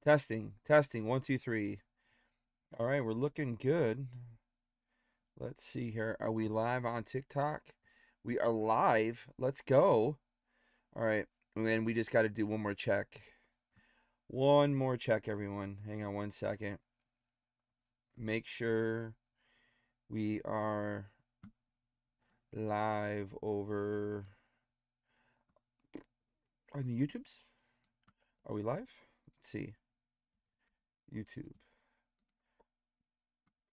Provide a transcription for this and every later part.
Testing, testing, 1, 2, 3. All right, we're looking good. Let's see here. Are we live on TikTok? We are live. Let's go. All right, and we just got to do one more check. One more check, everyone. Hang on 1 second. Make sure we are live over on the YouTubes. Are we live? Let's see. YouTube.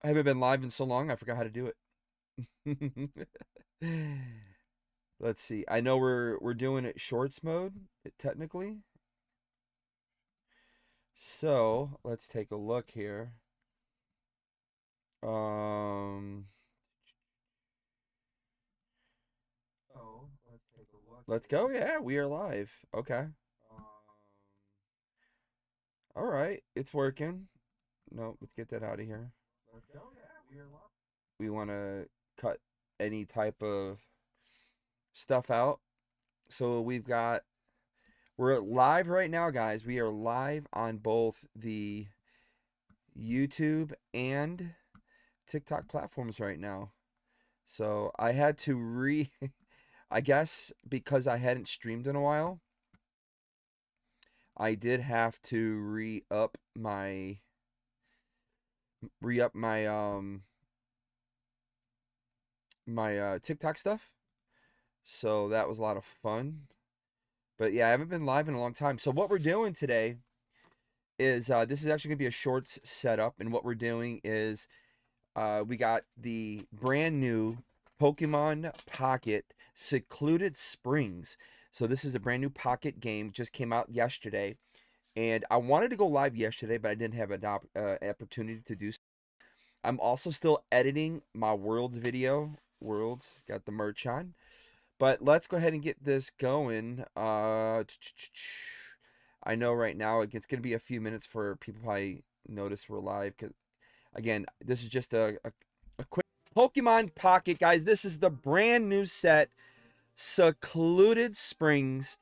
I haven't been live in so long, I forgot how to do it. Let's see. I know we're doing it shorts mode, technically. So, let's take a look here. Let's go. Yeah, we are live. Okay. All right, it's working. No, let's get that out of here. We want to cut any type of stuff out. So we're live right now, guys. We are live on both the YouTube and TikTok platforms right now. So I had to I guess because I hadn't streamed in a while, I did have to re-up my TikTok stuff. So that was a lot of fun. But yeah, I haven't been live in a long time. So what we're doing today is this is actually gonna be a shorts setup, and what we're doing is we got the brand new Pokemon Pocket Secluded Springs. So this is a brand new pocket game, just came out yesterday, and I wanted to go live yesterday, but I didn't have an opportunity to do so. I'm also still editing my Worlds video. Worlds, got the merch on. But let's go ahead and get this going. I know right now it's going to be a few minutes for people probably notice we're live, because again, this is just a quick Pokemon Pocket, guys. This is the brand new set, Secluded Springs,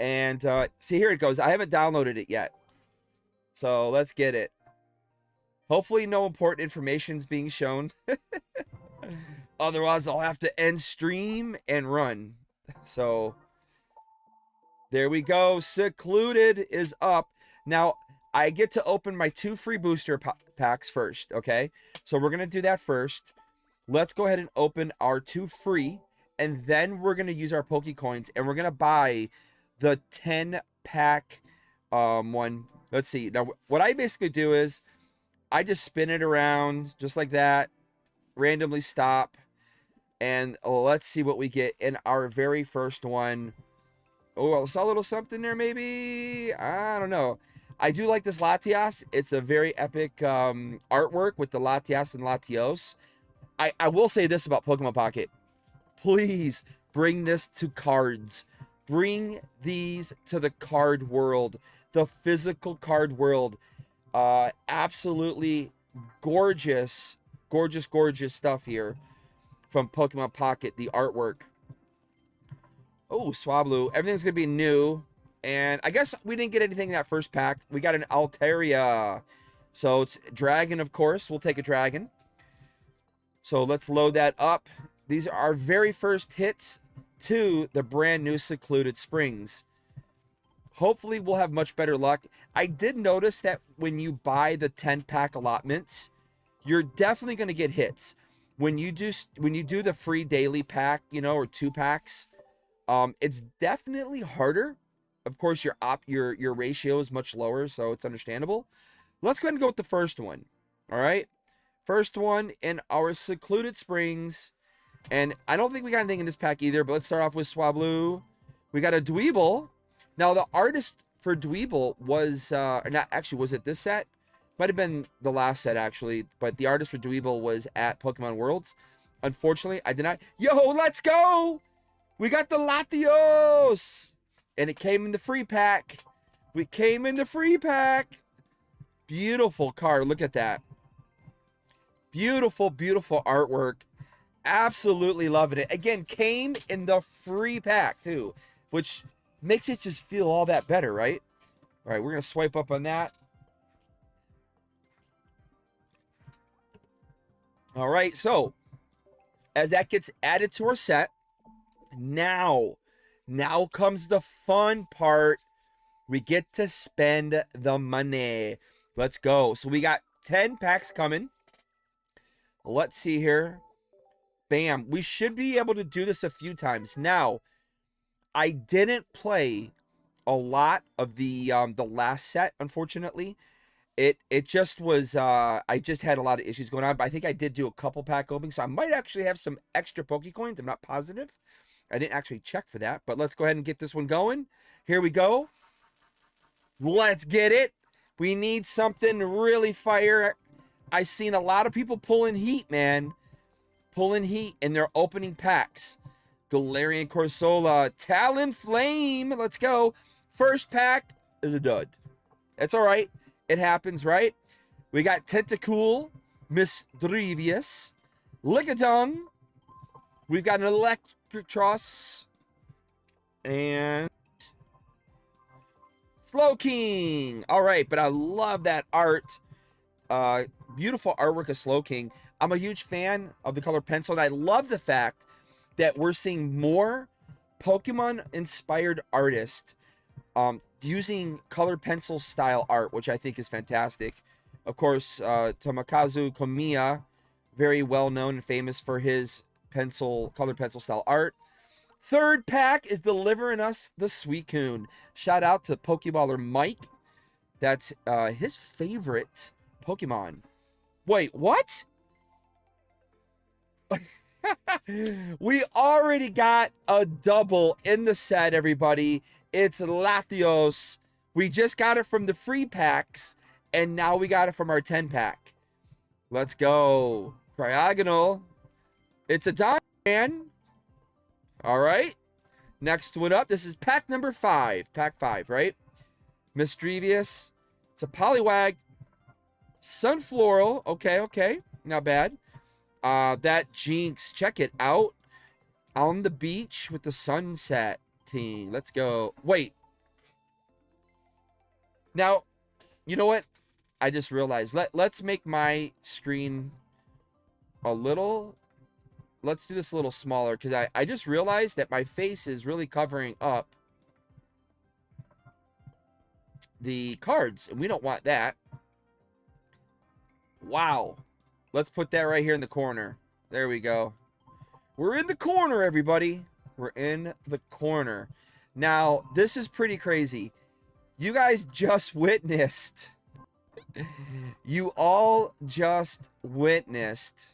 and see, here it goes. I haven't downloaded it yet, so let's get it. Hopefully no important information is being shown. Otherwise I'll have to end stream and run. So there we go. Secluded is up. Now I get to open my 2 free booster packs first. Okay, so we're gonna do that first. Let's go ahead and open our 2 free, and then we're gonna use our Pokecoins, and we're gonna buy the 10-pack one. Let's see. Now what I basically do is I just spin it around just like that, randomly stop, and let's see what we get in our very first one. Oh, I saw a little something there, maybe. I don't know. I do like this Latias. It's a very epic artwork with the Latias and Latios. I will say this about Pokemon Pocket. Please bring this to cards. Bring these to the card world, the physical card world. Absolutely gorgeous, gorgeous stuff here from Pokemon Pocket, the artwork. Oh, Swablu. Everything's going to be new. And I guess we didn't get anything in that first pack. We got an Altaria. So it's Dragon, of course. We'll take a Dragon. So let's load that up. These are our very first hits to the brand new Secluded Springs. Hopefully we'll have much better luck. I did notice that when you buy the 10-pack allotments, you're definitely going to get hits. When you do the free daily pack, you know, or 2 packs, it's definitely harder. Of course, your ratio is much lower, so it's understandable. Let's go ahead and go with the first one. All right, first one in our Secluded Springs, and I don't think we got anything in this pack either. But let's start off with Swablu. We got a Dweeble. Now the artist for Dweeble was not actually, was it this set? Might have been the last set actually, but the artist for Dweeble was at Pokemon Worlds. Unfortunately, I did not. Yo, let's go! We got the Latios! And it came in the free pack. We came in the free pack. Beautiful card. Look at that. Beautiful, beautiful artwork. Absolutely loving it. Again, came in the free pack too, which makes it just feel all that better, right? All right, we're going to swipe up on that. All right, so as that gets added to our set, now comes the fun part. We get to spend the money. Let's go. So we got 10 packs coming. Let's see here. Bam. We should be able to do this a few times. Now, I didn't play a lot of the last set, unfortunately. It just was I just had a lot of issues going on, but I think I did do a couple pack openings, so I might actually have some extra Pokecoins. I'm not positive. I didn't actually check for that, but let's go ahead and get this one going. Here we go. Let's get it. We need something really fire. I've seen a lot of people pulling heat, man. Pulling heat in their opening packs. Galarian Corsola, Talonflame. Let's go. First pack is a dud. That's all right. It happens, right? We got Tentacool, Misdrevious, Lickitung. We've got an Electross. And Slowking. All right, but I love that art. Beautiful artwork of Slowking. I'm a huge fan of the color pencil, and I love the fact that we're seeing more Pokemon-inspired artists using color pencil style art, which I think is fantastic. Of course, Tomokazu Komiya, very well known and famous for his color pencil style art. Third pack is delivering us the Suicune. Shout out to Pokeballer Mike. That's his favorite Pokemon. Wait, what? We already got a double in the set, everybody. It's Latios. We just got it from the free packs, and now we got it from our 10 pack. Let's go. Cryogonal. It's a Diamond. All right. Next one up. This is pack number 5. Pack 5, right? Misdrevious. It's a Poliwag. Sunfloral. Okay, okay. Not bad. That Jinx. Check it out. On the beach with the sunset team. Let's go. Wait. Now, you know what? I just realized. Let's make my screen a little... Let's do this a little smaller, because I just realized that my face is really covering up the cards, and we don't want that. Wow. Let's put that right here in the corner. There we go. We're in the corner, everybody. We're in the corner. Now, this is pretty crazy. You guys just witnessed. You all just witnessed.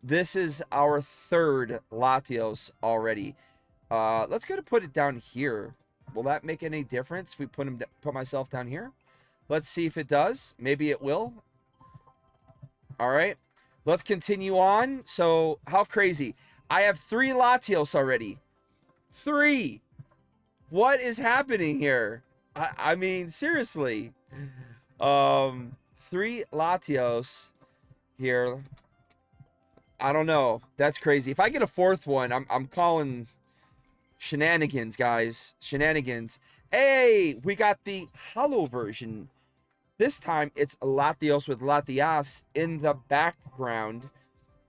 This is our third Latios already. Let's go to put it down here. Will that make any difference if we put myself down here? Let's see if it does. Maybe it will. All right. Let's continue on. So, how crazy. I have 3 Latios already. 3. What is happening here? I mean, seriously. 3 Latios here. I don't know. That's crazy. If I get a 4th one, I'm calling shenanigans, guys. Shenanigans. Hey, we got the hollow version. This time, it's Latios with Latias in the background.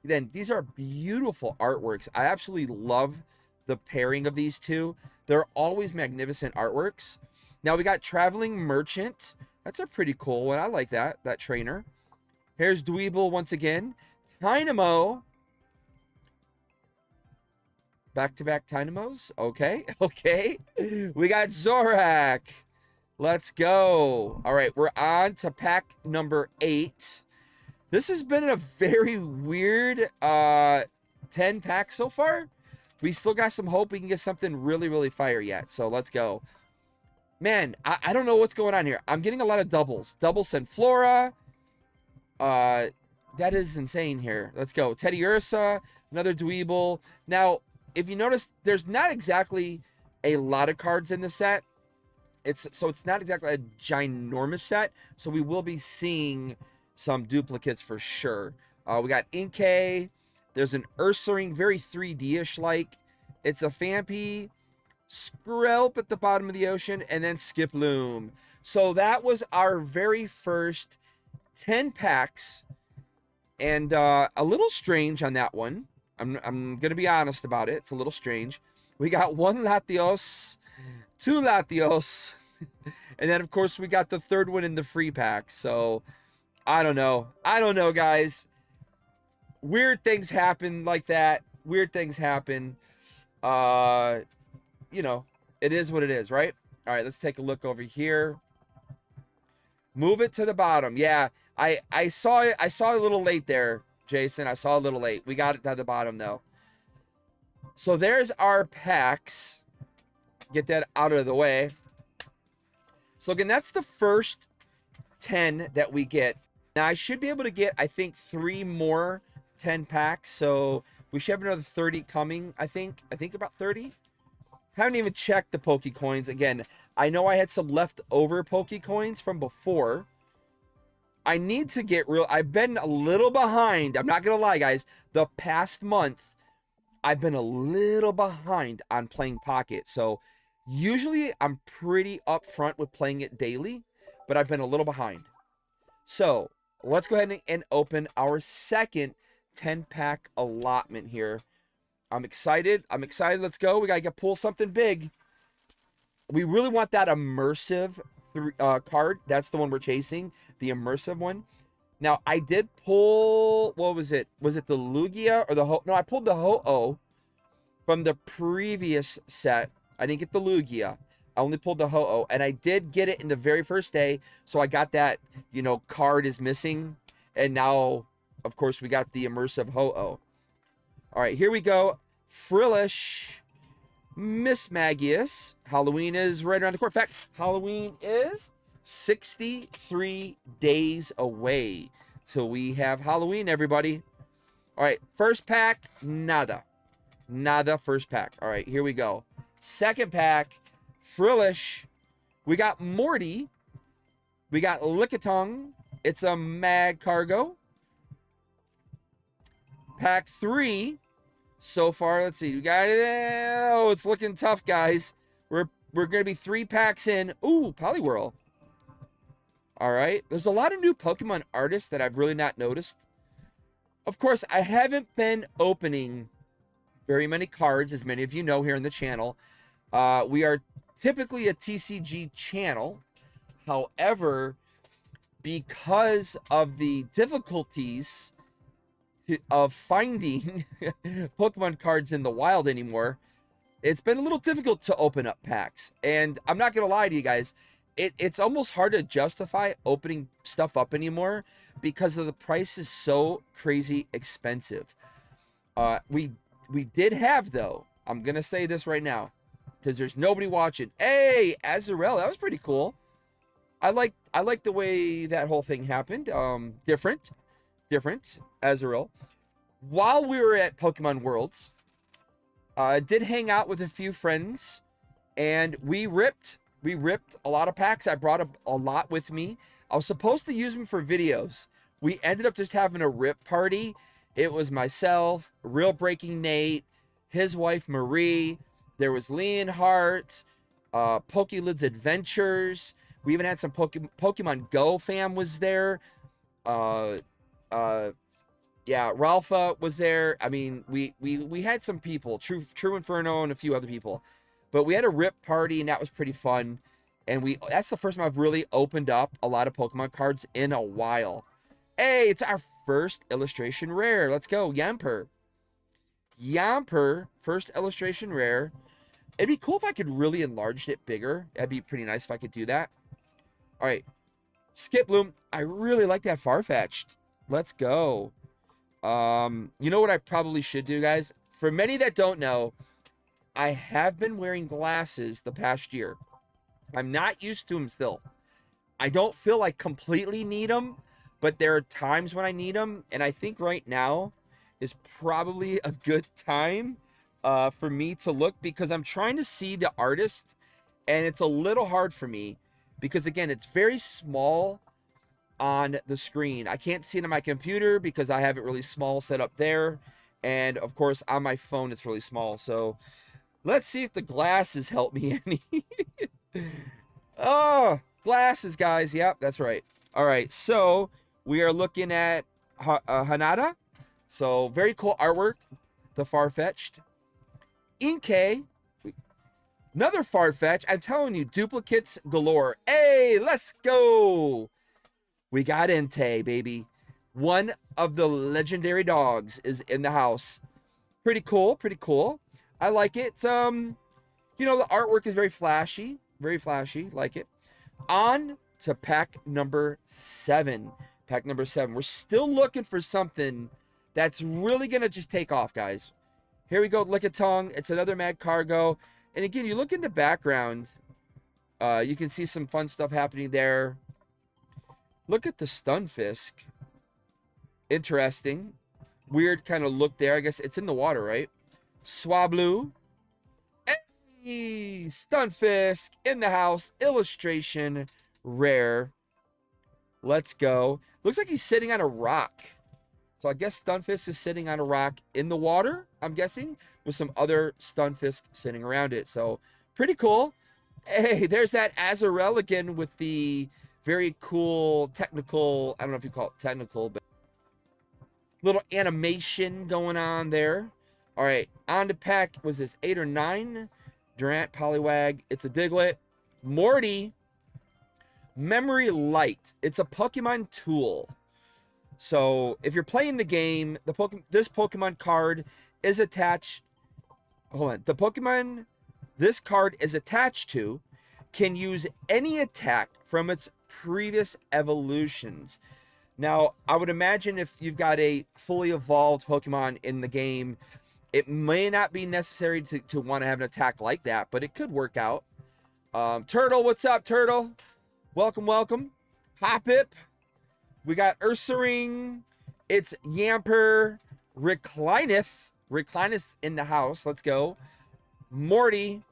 Then, these are beautiful artworks. I absolutely love the pairing of these two. They're always magnificent artworks. Now, we got Traveling Merchant. That's a pretty cool one. I like that trainer. Here's Dweeble once again. Tynamo. Back-to-back Tynamos. Okay, okay. We got Zorak. Let's go. All right, we're on to pack number 8. This has been a very weird 10 packs so far. We still got some hope we can get something really, really fire yet. So let's go. Man, I don't know what's going on here. I'm getting a lot of doubles. Double Senflora. That is insane here. Let's go. Teddy Ursa, another Dweeble. Now, if you notice, there's not exactly a lot of cards in the set. It's not exactly a ginormous set. So we will be seeing some duplicates for sure. We got Inkay. There's an Ursaring, very 3D-ish like. It's a Phanpy, Skrelp at the bottom of the ocean, and then Skiploom. So that was our very first 10 packs And a little strange on that one. I'm going to be honest about it. It's a little strange. We got 1 Latios, 2 Latios, and then, of course, we got the 3rd one in the free pack. So, I don't know. I don't know, guys. Weird things happen like that. Weird things happen. You know, it is what it is, right? All right, let's take a look over here. Move it to the bottom. Yeah, I saw it. I saw it a little late there, Jason. I saw it a little late. We got it to the bottom, though. So there's our packs. Get that out of the way. So again, that's the first 10 that we get. Now, I should be able to get, I think, 3 more 10 packs. So we should have another 30 coming, I think. I think about 30. Haven't even checked the Pokecoins. Again, I know I had some leftover Pokecoins from before. I need to get real. I've been a little behind. I'm not going to lie, guys. The past month, I've been a little behind on playing Pocket. So usually I'm pretty upfront with playing it daily, but I've been a little behind. So let's go ahead and open our second 10-pack allotment here. I'm excited. I'm excited. Let's go. We got to pull something big. We really want that immersive card. That's the one we're chasing, the immersive one. Now, I did pull, what was it? Was it the Lugia or the Ho? No, I pulled the Ho-Oh from the previous set. I didn't get the Lugia. I only pulled the Ho-Oh, and I did get it in the very first day. So I got that, you know, card is missing. And now, of course, we got the immersive Ho-Oh. All right, here we go. Frillish, Miss Magius. Halloween is right around the corner. In fact, Halloween is 63 days away till we have Halloween, everybody. All right, first pack, nada. Nada, first pack. All right, here we go. Second pack, Frillish. We got Morty. We got Lickitung. It's a Mag Cargo. Pack 3. So far, let's see. We got it. Oh, it's looking tough, guys. We're going to be 3 packs in. Ooh, Poliwhirl. All right. There's a lot of new Pokemon artists that I've really not noticed. Of course, I haven't been opening very many cards, as many of you know here on the channel. We are typically a TCG channel. However, because of the difficulties of finding Pokemon cards in the wild anymore, it's been a little difficult to open up packs. And I'm not gonna lie to you guys, it's almost hard to justify opening stuff up anymore because of the price is so crazy expensive. We did have, though, I'm gonna say this right now because there's nobody watching. Hey, Azrael, that was pretty cool. I like the way that whole thing happened. Different Azrael. While we were at Pokemon Worlds, I did hang out with a few friends, and we ripped a lot of packs. I brought a lot with me. I was supposed to use them for videos. We ended up just having a rip party. It was myself, Real Breaking Nate, his wife Marie. There was Leonhart, Pokelid's Adventures. We even had some Pokemon Go fam was there. Yeah, Ralpha was there. I mean, we had some people, True Inferno and a few other people. But we had a rip party, and that was pretty fun. And that's the first time I've really opened up a lot of Pokemon cards in a while. Hey, it's our first illustration rare. Let's go, Yamper. Yamper, first illustration rare. It'd be cool if I could really enlarge it bigger. That'd be pretty nice if I could do that. All right, Skip Bloom. I really like that Farfetch'd. Let's go. You know what I probably should do, guys? For many that don't know, I have been wearing glasses the past year. I'm not used to them still. I don't feel like completely need them, but there are times when I need them, and I think right now is probably a good time for me to look because I'm trying to see the artist, and it's a little hard for me because, again, it's very small on the screen. I can't see it on my computer because I have it really small set up there, and of course on my phone it's really small. So let's see if the glasses help me any. Oh, glasses, guys. Yep, that's right. All right, so we are looking at Hanada. So very cool artwork. The Farfetched. Inkay. Another Farfetch. I'm telling you, duplicates galore. Hey, let's go. We got Entei, baby. One of the legendary dogs is in the house. Pretty cool, pretty cool. I like it. You know, the artwork is very flashy, like it. On to pack number 7. Pack number 7. We're still looking for something that's really gonna just take off, guys. Here we go, Lick a Tongue. It's another Mad Cargo. And again, you look in the background, you can see some fun stuff happening there. Look at the Stunfisk. Interesting. Weird kind of look there. I guess it's in the water, right? Swablu. Hey, Stunfisk in the house. Illustration. Rare. Let's go. Looks like he's sitting on a rock. So I guess Stunfisk is sitting on a rock in the water, I'm guessing, with some other Stunfisk sitting around it. So pretty cool. Hey, there's that Azarel again with the very cool technical, I don't know if you call it technical, but little animation going on there. All right, on to pack, was this 8 or 9? Durant, Poliwag, it's a Diglett. Morty, Memory Light. It's a Pokemon tool. So if you're playing the game, this Pokemon card is attached. Hold on. The Pokemon this card is attached to can use any attack from its previous evolutions. Now, I would imagine if you've got a fully evolved Pokemon in the game, it may not be necessary to want to have an attack like that, but it could work out. Turtle, what's up, Turtle? Welcome, welcome. Hoppip. We got Ursaring. It's Yamper. Reclineth in the house. Let's go. Morty.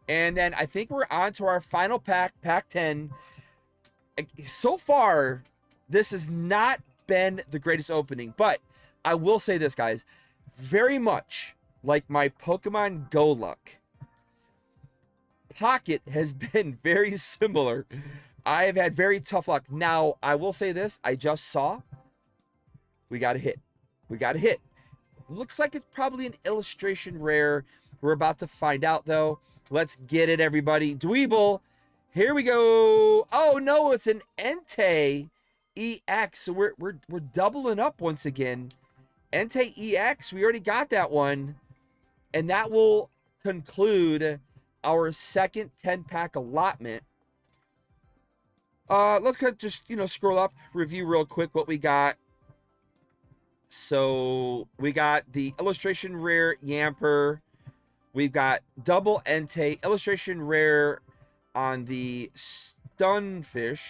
And then I think we're on to our final pack, pack 10. So far, this has not been the greatest opening, but I will say this, guys. Very much like my Pokemon Go Luck, Pocket has been very similar. I have had very tough luck. Now, I will say this. I just saw. We got a hit. We got a hit. Looks like it's probably an illustration rare. We're about to find out, though. Let's get it, everybody. Dweeble. Here we go. Oh, no, it's an Entei EX. So we're doubling up once again. Entei EX. We already got that one. And that will conclude our second 10-pack allotment. Let's just, scroll up, review real quick what we got. So we got the illustration rare Yamper. We've got double Entei, illustration rare on the Stunfisk.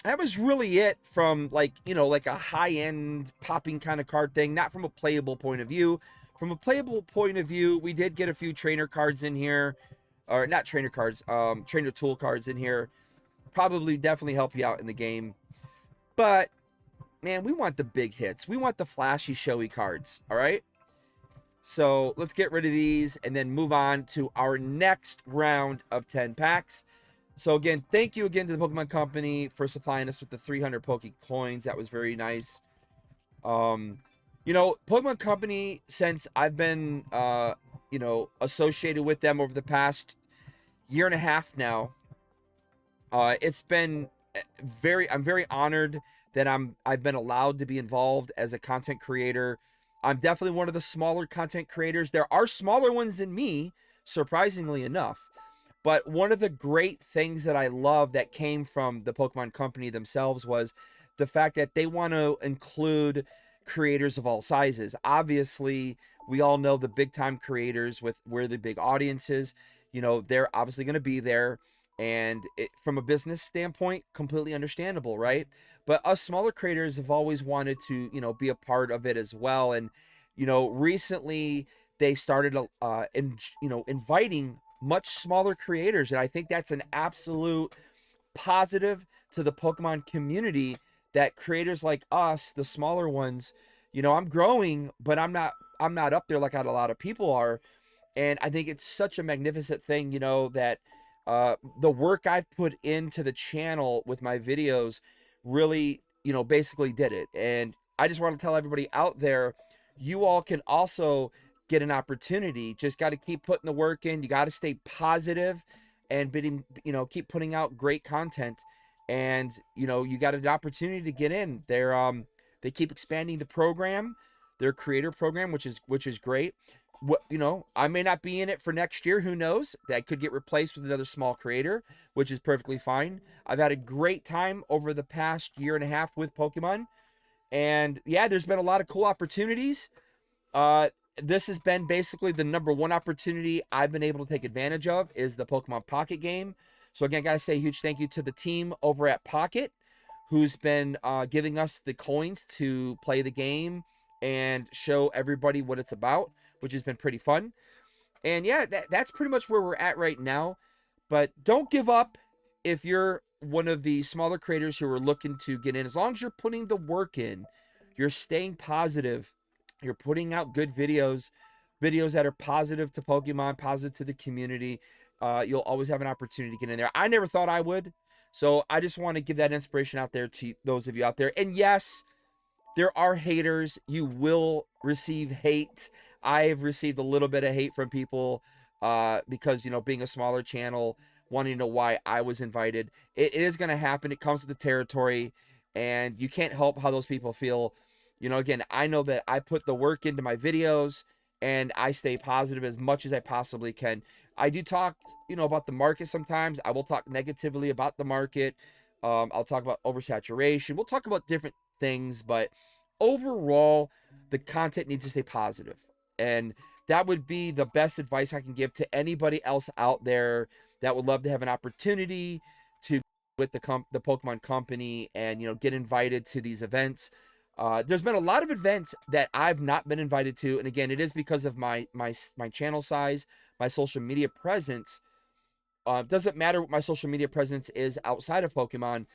That was really it from like a high-end popping kind of card thing, not from a playable point of view. From a playable point of view, we did get a few trainer cards in here. Or not trainer cards, trainer tool cards in here. Probably definitely help you out in the game. But, man, we want the big hits. We want the flashy, showy cards, all right? So let's get rid of these and then move on to our next round of 10 packs. So, again, thank you again to the Pokemon Company for supplying us with the 300 Poke Coins. That was very nice. Pokemon Company, since I've been... associated with them over the past year and a half now. It's been I'm very honored that I've been allowed to be involved as a content creator. I'm definitely one of the smaller content creators. There are smaller ones than me, surprisingly enough. But one of the great things that I love that came from the Pokemon Company themselves was the fact that they want to include creators of all sizes. Obviously, we all know the big time creators with where the big audiences, they're obviously going to be there. And from a business standpoint, completely understandable, right? But us smaller creators have always wanted to, be a part of it as well. And, recently they started, inviting much smaller creators. And I think that's an absolute positive to the Pokemon community that creators like us, the smaller ones, I'm growing, but I'm not up there like a lot of people are. And I think it's such a magnificent thing, that the work I've put into the channel with my videos really you know, basically did it. And I just want to tell everybody out there, you all can also get an opportunity. Just got to keep putting the work in. You got to stay positive and bidding, you know, keep putting out great content. And, you know, you got an opportunity to get in. They keep expanding the program, their creator program, which is great. What, you know, I may not be in it for next year. Who knows? That could get replaced with another small creator, which is perfectly fine. I've had a great time over the past year and a half with Pokemon. And yeah, there's been a lot of cool opportunities. This has been basically the #1 opportunity I've been able to take advantage of is the Pokemon Pocket game. So again, gotta say a huge thank you to the team over at Pocket, who's been giving us the coins to play the game and show everybody what it's about, which has been pretty fun. And yeah, that's pretty much where we're at right now. But don't give up if you're one of the smaller creators who are looking to get in. As long as you're putting the work in, you're staying positive, you're putting out good videos that are positive to Pokemon, positive to the community, you'll always have an opportunity to get in there. I never thought I would. So I just want to give that inspiration out there to those of you out there. And yes, there are haters. You will receive hate. I've received a little bit of hate from people because, you know, being a smaller channel, wanting to know why I was invited. It is going to happen. It comes with the territory, and you can't help how those people feel. You know, again, I know that I put the work into my videos, and I stay positive as much as I possibly can. I do talk, you know, about the market sometimes. I will talk negatively about the market. I'll talk about oversaturation. We'll talk about different things, but overall, the content needs to stay positive. And that would be the best advice I can give to anybody else out there that would love to have an opportunity to with the Pokemon company and, you know, get invited to these events. There's been a lot of events that I've not been invited to, and again, it is because of my channel size, my social media presence. Doesn't matter what my social media presence is outside of Pokemon,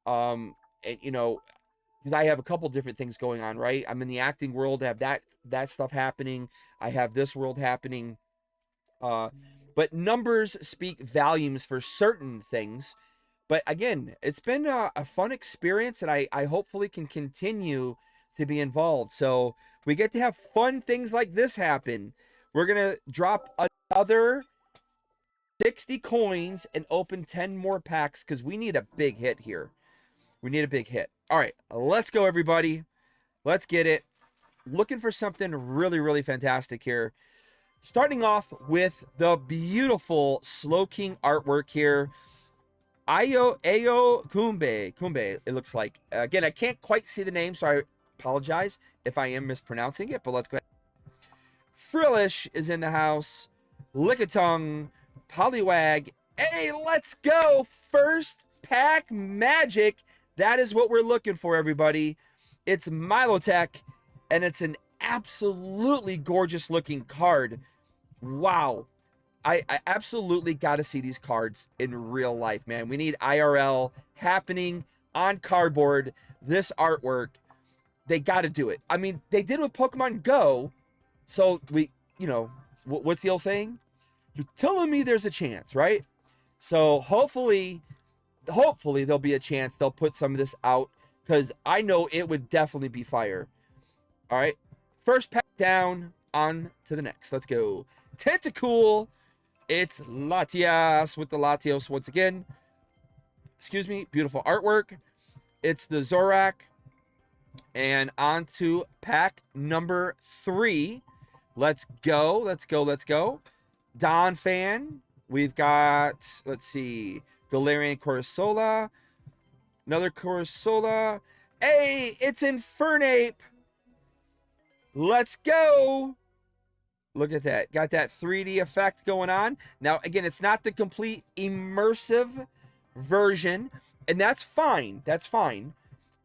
and, you know, because I have a couple different things going on, right? I'm in the acting world, I have that stuff happening. I have this world happening. But numbers speak volumes for certain things. But again, it's been a fun experience, and I hopefully can continue to be involved. So we get to have fun things like this happen. We're going to drop another 60 coins and open 10 more packs because we need a big hit here. We need a big hit. All right, let's go, everybody. Let's get it. Looking for something really, really fantastic here. Starting off with the beautiful Slowking artwork here. Ayo Kumbe, it looks like. Again, I can't quite see the name, so I apologize if I am mispronouncing it, but let's go ahead. Frillish is in the house. Lickitung, Poliwag. Hey, let's go. First pack magic. That is what we're looking for, everybody. It's Milotech, and it's an absolutely gorgeous looking card. Wow. I absolutely got to see these cards in real life, man. We need IRL happening on cardboard. This artwork, they got to do it. I mean, they did it with Pokemon Go. So we, you know, what's the old saying? You're telling me there's a chance, right? So hopefully there'll be a chance they'll put some of this out, because I know it would definitely be fire. All right. First pack down, on to the next. Let's go. Tentacool. It's Latias with the Latios once again. Excuse me. Beautiful artwork. It's the Zorak. And on to pack number 3. Let's go. Let's go. Let's go. Don Fan. We've got, let's see, Galarian Corsola. Another Corsola. Hey, it's Infernape. Let's go. Look at that. Got that 3D effect going on. Now, again, it's not the complete immersive version, and that's fine. That's fine.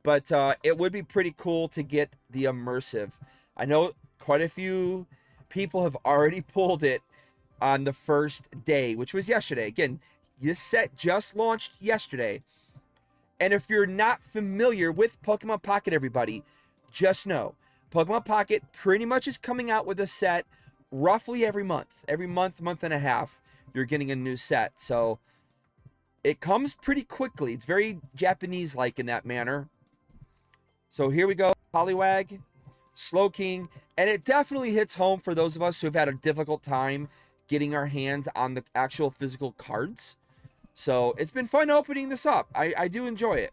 But it would be pretty cool to get the immersive. I know quite a few people have already pulled it on the first day, which was yesterday. Again, this set just launched yesterday. And if you're not familiar with Pokemon Pocket, everybody, just know Pokemon Pocket pretty much is coming out with a set roughly every month. Every month, month and a half, you're getting a new set. So it comes pretty quickly. It's very Japanese-like in that manner. So here we go, Poliwag, Slowking, and it definitely hits home for those of us who have had a difficult time getting our hands on the actual physical cards. So it's been fun opening this up. I do enjoy it.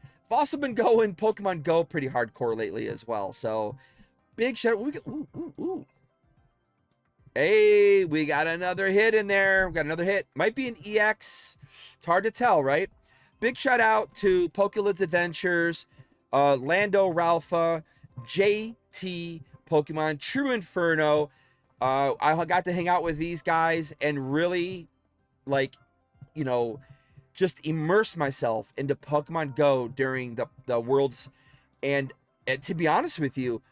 I've also been going Pokemon Go pretty hardcore lately as well. So big shout out. Ooh. Hey, we got another hit in there. We got another hit. Might be an EX. It's hard to tell, right? Big shout out to Pokelid's Adventures, Lando Ralpha, JT Pokemon, True Inferno. I got to hang out with these guys and really, like, you know, just immerse myself into Pokemon Go during the Worlds. And to be honest with you,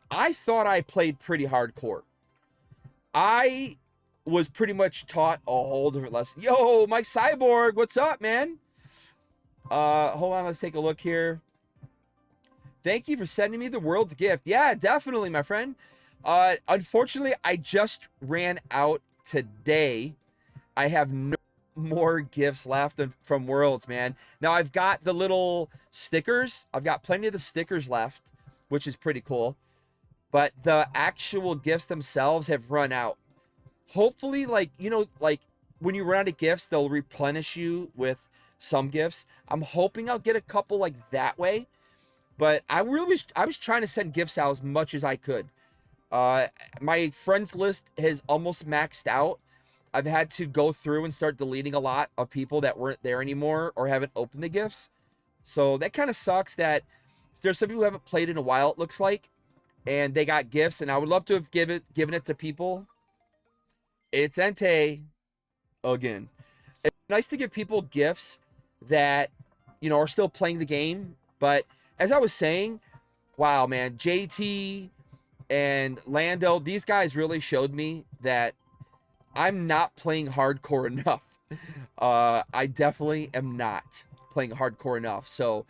I thought I played pretty hardcore. I was pretty much taught a whole different lesson. Yo, Mike Cyborg, what's up, man? Hold on, let's take a look here. Thank you for sending me the world's gift. Yeah, definitely, my friend. Unfortunately, I just ran out today. I have no more gifts left from Worlds, man. Now, I've got the little stickers. I've got plenty of the stickers left, which is pretty cool. But the actual gifts themselves have run out. Hopefully, like, you know, like when you run out of gifts, they'll replenish you with some gifts. I'm hoping I'll get a couple like that way. But I was trying to send gifts out as much as I could. My friends list has almost maxed out. I've had to go through and start deleting a lot of people that weren't there anymore or haven't opened the gifts. So that kind of sucks that there's some people who haven't played in a while, it looks like. And they got gifts, and I would love to have given it to people. It's Entei again. It's nice to give people gifts that, you know, are still playing the game. But as I was saying, wow, man, JT and Lando, these guys really showed me that I'm not playing hardcore enough. I definitely am not playing hardcore enough. So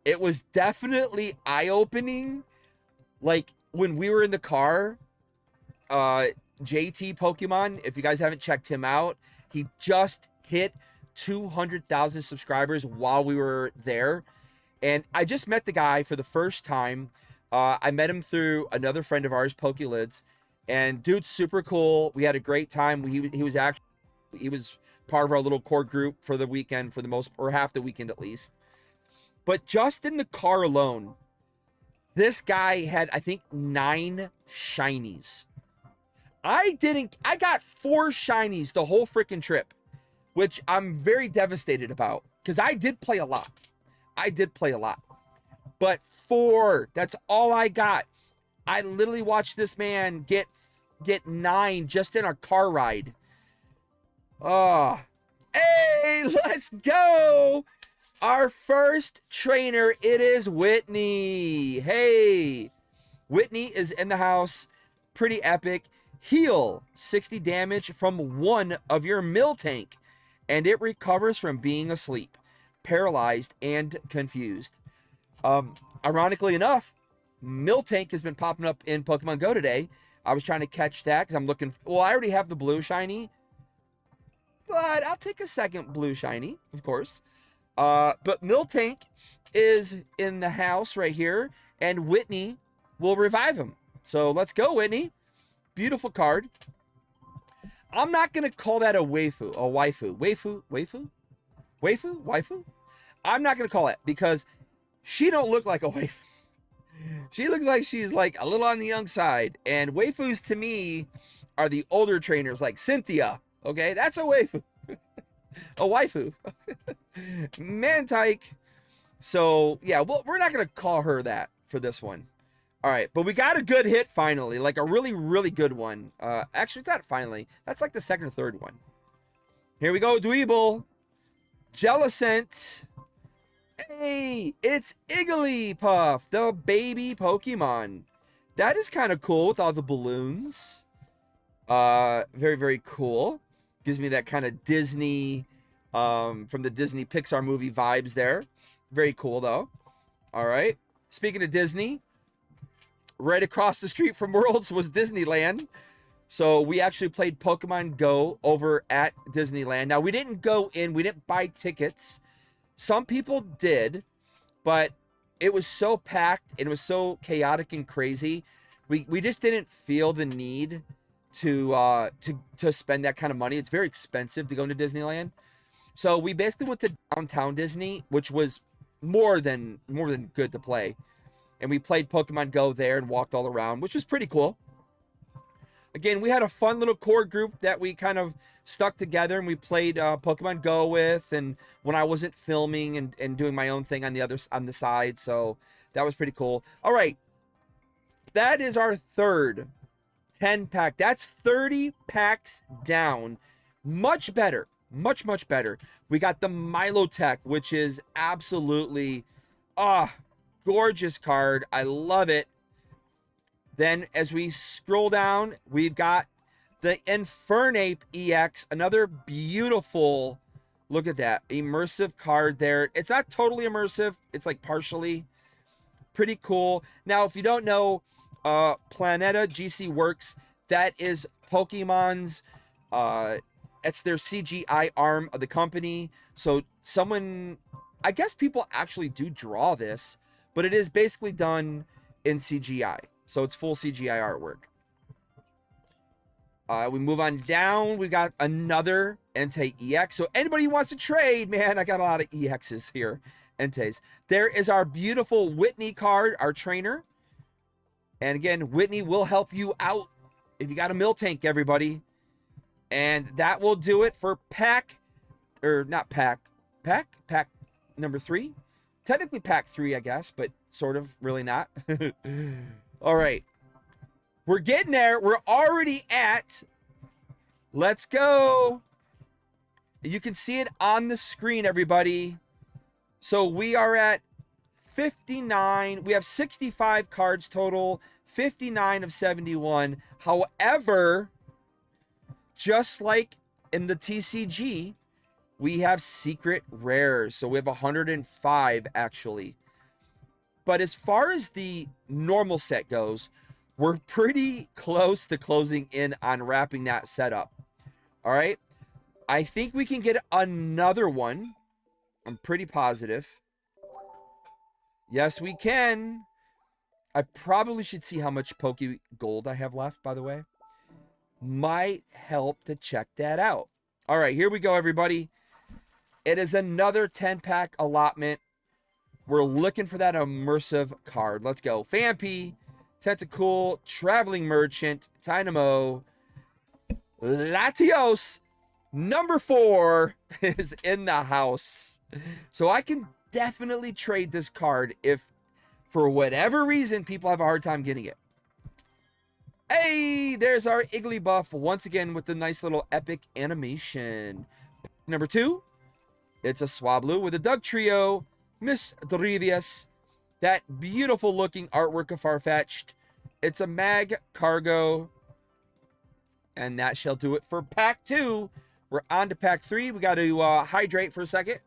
it was definitely eye-opening. Like, when we were in the car, JT Pokemon, if you guys haven't checked him out, he just hit 200,000 subscribers while we were there. And I just met the guy for the first time. I met him through another friend of ours, Pokelids. And dude's super cool. We had a great time. He was part of our little core group for the weekend, for the most, or half the weekend at least. But just in the car alone, this guy had, I think, 9 shinies. I got 4 shinies the whole freaking trip, which I'm very devastated about because I did play a lot. But 4, that's all I got. I literally watched this man get 9 just in a car ride. Oh, hey, let's go. Our first trainer, it is Whitney. Hey, Whitney is in the house. Pretty epic. Heal 60 damage from one of your Miltank, and it recovers from being asleep, paralyzed, and confused. Ironically enough, Miltank has been popping up in Pokemon Go today. I was trying to catch that because I'm looking. Well, I already have the blue shiny, but I'll take a second blue shiny, of course. But Miltank is in the house right here, and Whitney will revive him. So let's go, Whitney. Beautiful card. I'm not going to call that a waifu. Waifu? I'm not going to call it because she don't look like a waifu. She looks like she's like a little on the young side. And waifus to me are the older trainers like Cynthia. Okay, that's a waifu. A waifu. Mantike. So, yeah, well, we're not going to call her that for this one. All right, but we got a good hit finally, like a really, really good one. Actually, it's not finally. That's like the second or third one. Here we go, Dweeble. Jellicent. Hey, it's Igglypuff, the baby Pokemon. That is kind of cool with all the balloons. Very, very cool. Gives me that kind of Disney, from the Disney Pixar movie vibes there. Very cool, though. All right. Speaking of Disney, right across the street from Worlds was Disneyland. So we actually played Pokemon Go over at Disneyland. Now, we didn't go in. We didn't buy tickets. Some people did, but it was so packed and it was so chaotic and crazy. We just didn't feel the need to spend that kind of money. It's very expensive to go into Disneyland. So we basically went to downtown Disney, which was more than good to play. And we played Pokemon Go there and walked all around, which was pretty cool. Again, we had a fun little core group that we kind of stuck together and we played Pokemon Go with, and when I wasn't filming and doing my own thing on the side. So that was pretty cool. All right. That is our third 10 pack. That's 30 packs down. Much better. Much, much better. We got the Milotech, which is absolutely gorgeous card. I love it. Then as we scroll down, we've got the Infernape EX, another beautiful, look at that, immersive card there. It's not totally immersive. It's like partially. Pretty cool. Now, if you don't know, Planeta GC Works, that is Pokemon's, it's their CGI arm of the company. So someone, I guess people actually do draw this, but it is basically done in CGI. So it's full CGI artwork. We move on down. We got another Entei EX. So anybody who wants to trade, man, I got a lot of EXs here. Enteis. There is our beautiful Whitney card, our trainer. And again, Whitney will help you out if you got a Miltank, everybody. And that will do it for pack number 3. Technically pack 3, I guess, but sort of really not. All right. We're getting there. We're already at, let's go. You can see it on the screen, everybody. So we are at 59. We have 65 cards total, 59 of 71. However, just like in the TCG, we have secret rares. So we have 105 actually. But as far as the normal set goes, we're pretty close to closing in on wrapping that set up. All right. I think we can get another one. I'm pretty positive. Yes, we can. I probably should see how much Poke Gold I have left, by the way. Might help to check that out. All right, here we go, everybody. It is another 10-pack allotment. We're looking for that immersive card. Let's go. Phanpy, Tentacool, Traveling Merchant, Dynamo, Latios. Number 4 is in the house. So I can definitely trade this card if, for whatever reason, people have a hard time getting it. Hey, there's our Igglybuff once again with the nice little epic animation. Number 2, it's a Swablu with a Doug Trio, Miss Drivius, that beautiful looking artwork of Farfetch'd. It's a Mag Cargo, and that shall do it for pack 2. We're on to pack 3. We got to hydrate for a second.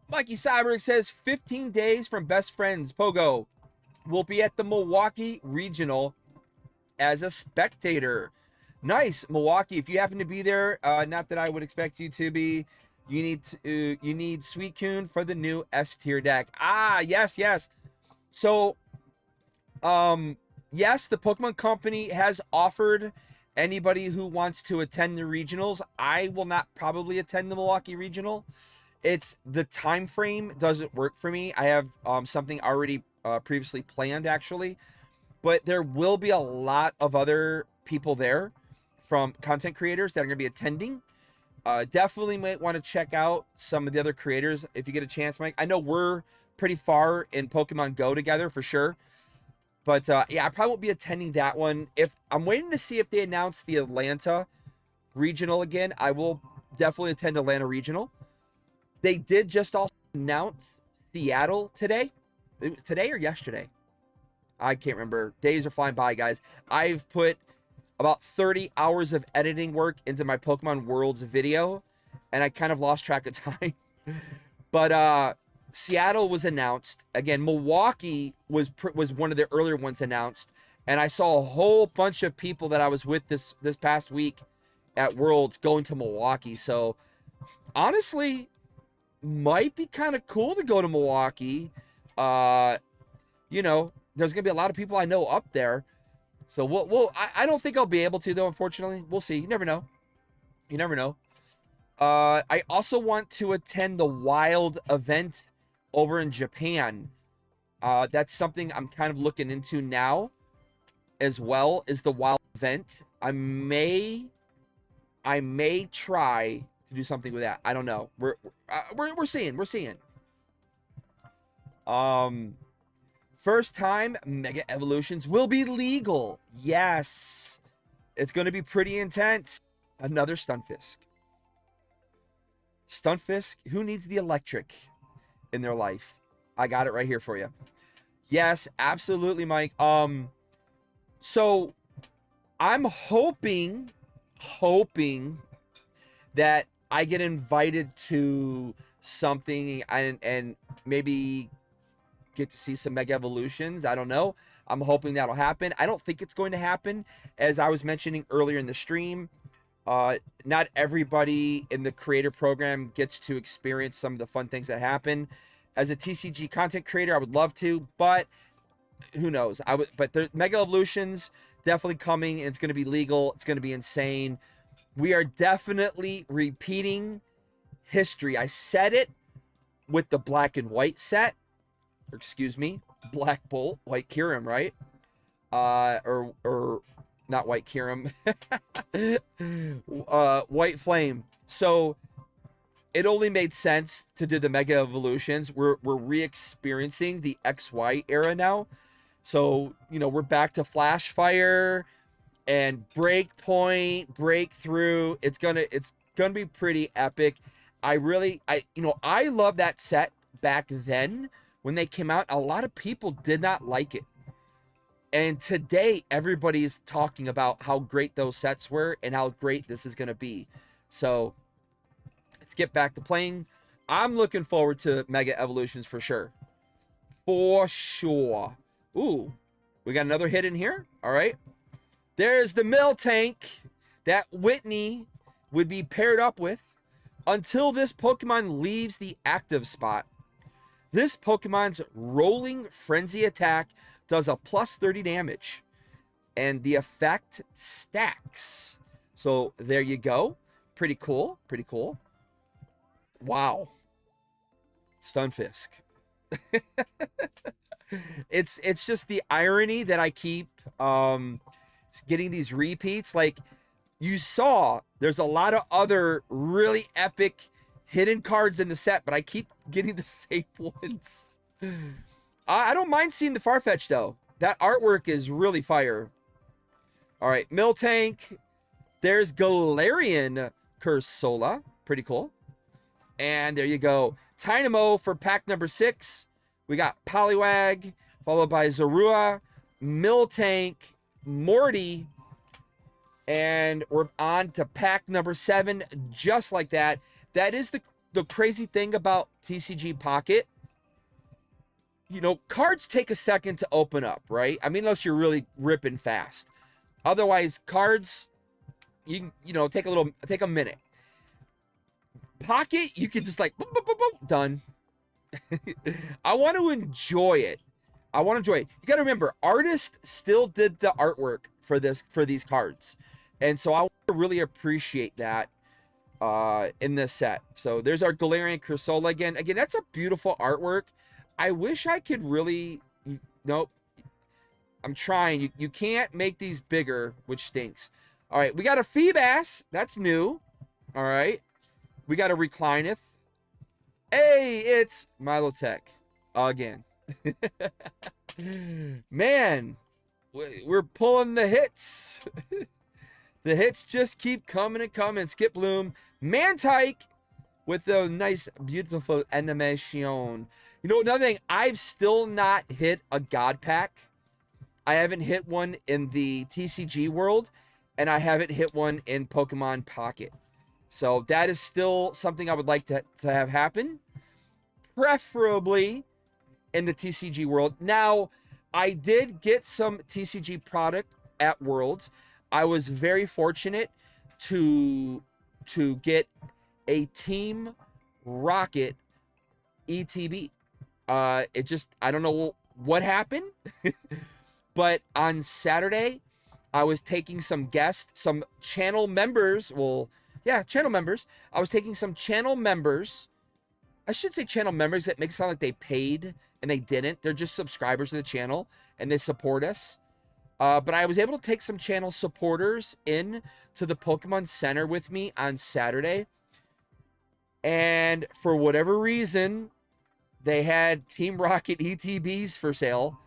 Mikey Cyberg says 15 days from best friends. Pogo will be at the Milwaukee Regional as a spectator. Nice, Milwaukee. If you happen to be there, not that I would expect you to be, you need Suicune for the new S tier deck. Yes. So, yes, the Pokemon Company has offered anybody who wants to attend the regionals. I will not probably attend the Milwaukee Regional. It's the time frame doesn't work for me. I have something already previously planned, actually. But there will be a lot of other people there from content creators that are going to be attending. Definitely might want to check out some of the other creators if you get a chance, Mike. I know we're pretty far in Pokemon Go together for sure. But yeah, I probably won't be attending that one. If I'm waiting to see if they announce the Atlanta Regional again, I will definitely attend Atlanta Regional. They did just also announce Seattle today. It was today or yesterday. I can't remember. Days are flying by, guys. I've put about 30 hours of editing work into my Pokemon Worlds video, and I kind of lost track of time. But Seattle was announced. Again, Milwaukee was one of the earlier ones announced, and I saw a whole bunch of people that I was with this past week at Worlds going to Milwaukee. So honestly, might be kind of cool to go to Milwaukee. You know, there's gonna be a lot of people I know up there. So I don't think I'll be able to, though, unfortunately. We'll see. You never know. You never know. I also want to attend the Wild event over in Japan. That's something I'm kind of looking into now as well, is the Wild event. I may try to do something with that. I don't know. We're seeing. First time Mega Evolutions will be legal. Yes. It's going to be pretty intense. Another Stunfisk. Stunfisk, who needs the electric in their life? I got it right here for you. Yes, absolutely, Mike. So I'm hoping that I get invited to something and maybe get to see some Mega Evolutions. I don't know. I'm hoping that'll happen. I don't think it's going to happen. As I was mentioning earlier in the stream, not everybody in the creator program gets to experience some of the fun things that happen. As a TCG content creator, I would love to, but who knows? But there's Mega Evolutions definitely coming, and it's going to be legal. It's going to be insane. We are definitely repeating history. I said it with the black and white set. Or excuse me, Black Bolt, White Kirim, right? Or not White Kirim. White Flame. So it only made sense to do the Mega Evolutions. We're re-experiencing the XY era now. So, you know, we're back to Flash Fire and Breakpoint, Breakthrough. It's gonna be pretty epic. I love that set back then when they came out. A lot of people did not like it. And today, everybody is talking about how great those sets were and how great this is going to be. So, let's get back to playing. I'm looking forward to Mega Evolutions for sure. For sure. Ooh, we got another hit in here. All right. There's the Miltank that Whitney would be paired up with until this Pokemon leaves the active spot. This Pokemon's Rolling Frenzy attack does a plus 30 damage, and the effect stacks. So there you go. Pretty cool. Pretty cool. Wow. Stunfisk. It's just the irony that I keep getting these repeats. Like you saw, there's a lot of other really epic hidden cards in the set, but I keep getting the same ones. I don't mind seeing the Farfetch though. That artwork is really fire. All right, Miltank. There's Galarian Cursola. Pretty cool. And there you go. Dynamo for pack number 6. We got Poliwag, followed by Zorua, Miltank, Morty, and we're on to pack number 7, just like that. That is the crazy thing about TCG Pocket. You know, cards take a second to open up, right? I mean, unless you're really ripping fast. Otherwise, cards, you know, take a minute. Pocket, you can just like, boop, boop, boop, boop, done. I want to enjoy it. You got to remember, artists still did the artwork for these cards. And so I really appreciate that in this set. So there's our Galarian Cursola again. Again, that's a beautiful artwork. I wish I could really... Nope. I'm trying. You can't make these bigger, which stinks. All right, we got a Feebas. That's new. All right. We got a Reclineth. Hey, it's Milotech again. Man, we're pulling the hits. The hits just keep coming and coming. Skip Bloom. Mantike with a nice, beautiful animation. You know, another thing, I've still not hit a God Pack. I haven't hit one in the TCG world, and I haven't hit one in Pokemon Pocket. So that is still something I would like to have happen. Preferably in the TCG world. Now, I did get some TCG product at Worlds. I was very fortunate to get a Team Rocket ETB. It just, I don't know what happened, but on Saturday, I was taking some guests, some channel members. Well, yeah, channel members. I was taking some channel members. I should say channel members. That makes it sound like they paid, and they didn't. They're just subscribers to the channel, and they support us. But I was able to take some channel supporters in to the Pokemon Center with me on Saturday. And for whatever reason, they had Team Rocket ETBs for sale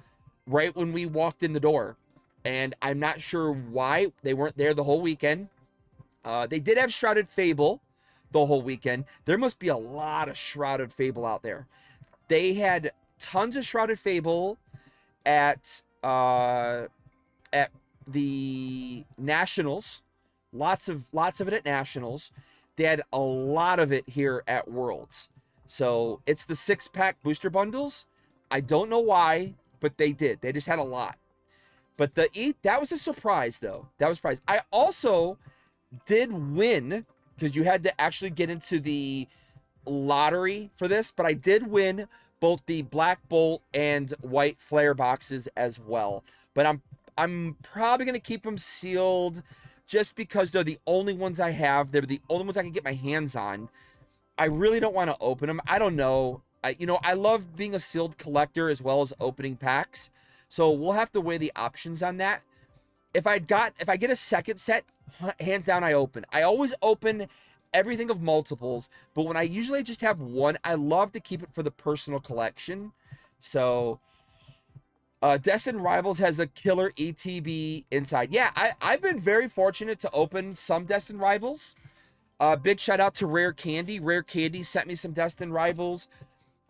right when we walked in the door. And I'm not sure why they weren't there the whole weekend. They did have Shrouded Fable the whole weekend. There must be a lot of Shrouded Fable out there. They had tons of Shrouded Fable at the Nationals. Lots of it at Nationals. They had a lot of it here at Worlds. So it's the 6-pack booster bundles. I don't know why, but they did. They just had a lot. But that was a surprise, though. That was a surprise. I also did win, because you had to actually get into the lottery for this, but I did win both the Black Bolt and White Flare boxes as well. But I'm probably going to keep them sealed just because they're the only ones I have. They're the only ones I can get my hands on. I really don't want to open them. I don't know. I love being a sealed collector as well as opening packs. So we'll have to weigh the options on that. If I get a second set, hands down, I open. I always open everything of multiples, but when I usually just have one, I love to keep it for the personal collection. So Destined Rivals has a killer ETB inside. Yeah, I've been very fortunate to open some Destined Rivals. Big shout out to Rare Candy. Rare Candy sent me some Destined Rivals.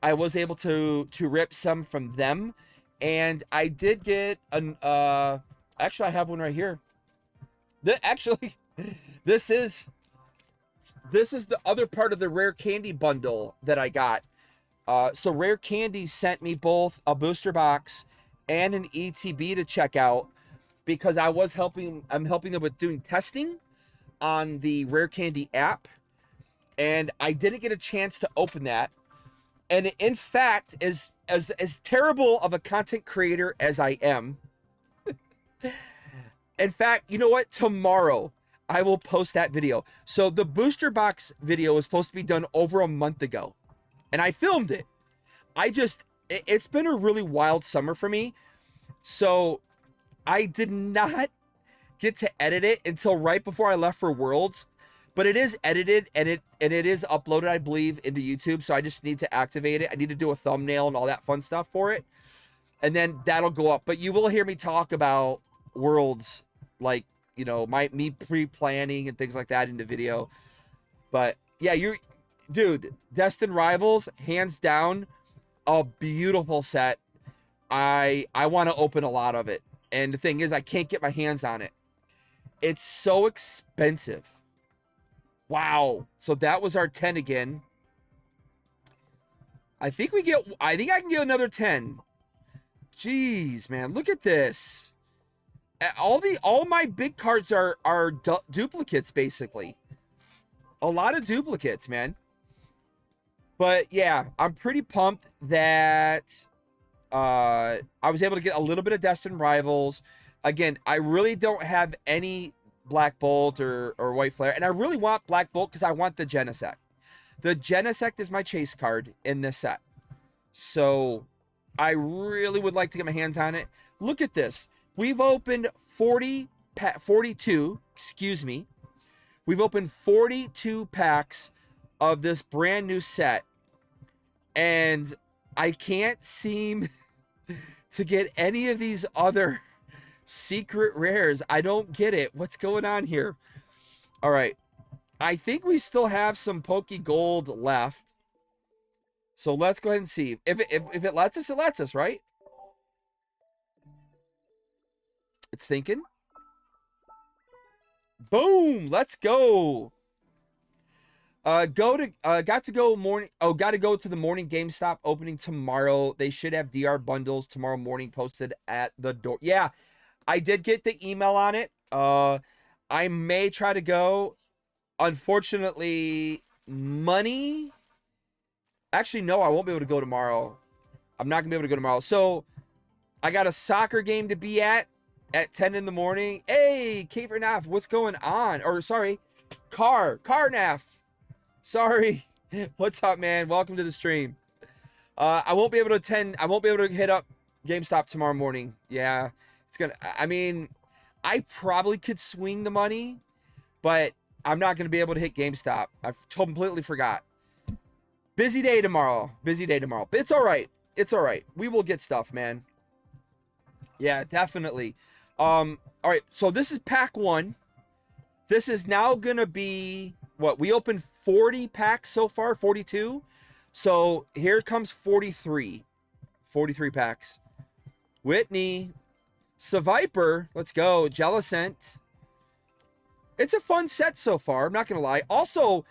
I was able to rip some from them. And I did get an actually I have one right here. This is the other part of the Rare Candy bundle that I got. So Rare Candy sent me both a booster box and an ETB to check out, because I'm helping them with doing testing on the Rare Candy app, and I didn't get a chance to open that. And in fact, as terrible of a content creator as I am, in fact, you know what? Tomorrow I will post that video. So the booster box video was supposed to be done over a month ago, and I filmed it. It's been a really wild summer for me, so I did not get to edit it until right before I left for Worlds. But it is edited, and it is uploaded, I believe, into YouTube. So I just need to activate it. I need to do a thumbnail and all that fun stuff for it, and then that'll go up. But you will hear me talk about Worlds, like, me pre-planning and things like that in the video. But yeah, dude, Destined Rivals, hands down, a beautiful set. I want to open a lot of it, and the thing is, I can't get my hands on it. It's so expensive. Wow. So that was our 10 again. I think I can get another 10. Jeez, man, look at this. All my big cards are duplicates, basically. A lot of duplicates, man. But yeah, I'm pretty pumped that I was able to get a little bit of Destined Rivals. Again, I really don't have any Black Bolt or White Flare, and I really want Black Bolt because I want the Genesect. The Genesect is my chase card in this set, so I really would like to get my hands on it. Look at this. We've opened 42, excuse me. We've opened 42 packs of this brand new set, and I can't seem to get any of these other secret rares. I don't get it. What's going on here? All right. I think we still have some Poke Gold left. So let's go ahead and see. If it lets us, it lets us, right? It's thinking. Boom! Let's go. Got to go to the morning GameStop opening tomorrow. They should have DR bundles tomorrow morning posted at the door. Yeah, I did get the email on it. I may try to go. Unfortunately, money. Actually, no, I won't be able to go tomorrow. I'm not gonna be able to go tomorrow. So I got a soccer game to be at 10 in the morning. Hey, Kate for Naf, what's going on? Or sorry, Car Naf. Sorry. What's up, man? Welcome to the stream. I won't be able to attend. I won't be able to hit up GameStop tomorrow morning. Yeah, it's gonna. I mean, I probably could swing the money, but I'm not gonna be able to hit GameStop. I completely forgot. Busy day tomorrow. Busy day tomorrow. But it's all right. It's all right. We will get stuff, man. Yeah, definitely. All right. So this is pack 1. This is now gonna be what we opened 40 packs so far, 42. So here comes 43 packs. Whitney, Saviper, let's go. Jellicent. It's a fun set so far, I'm not gonna lie. Also,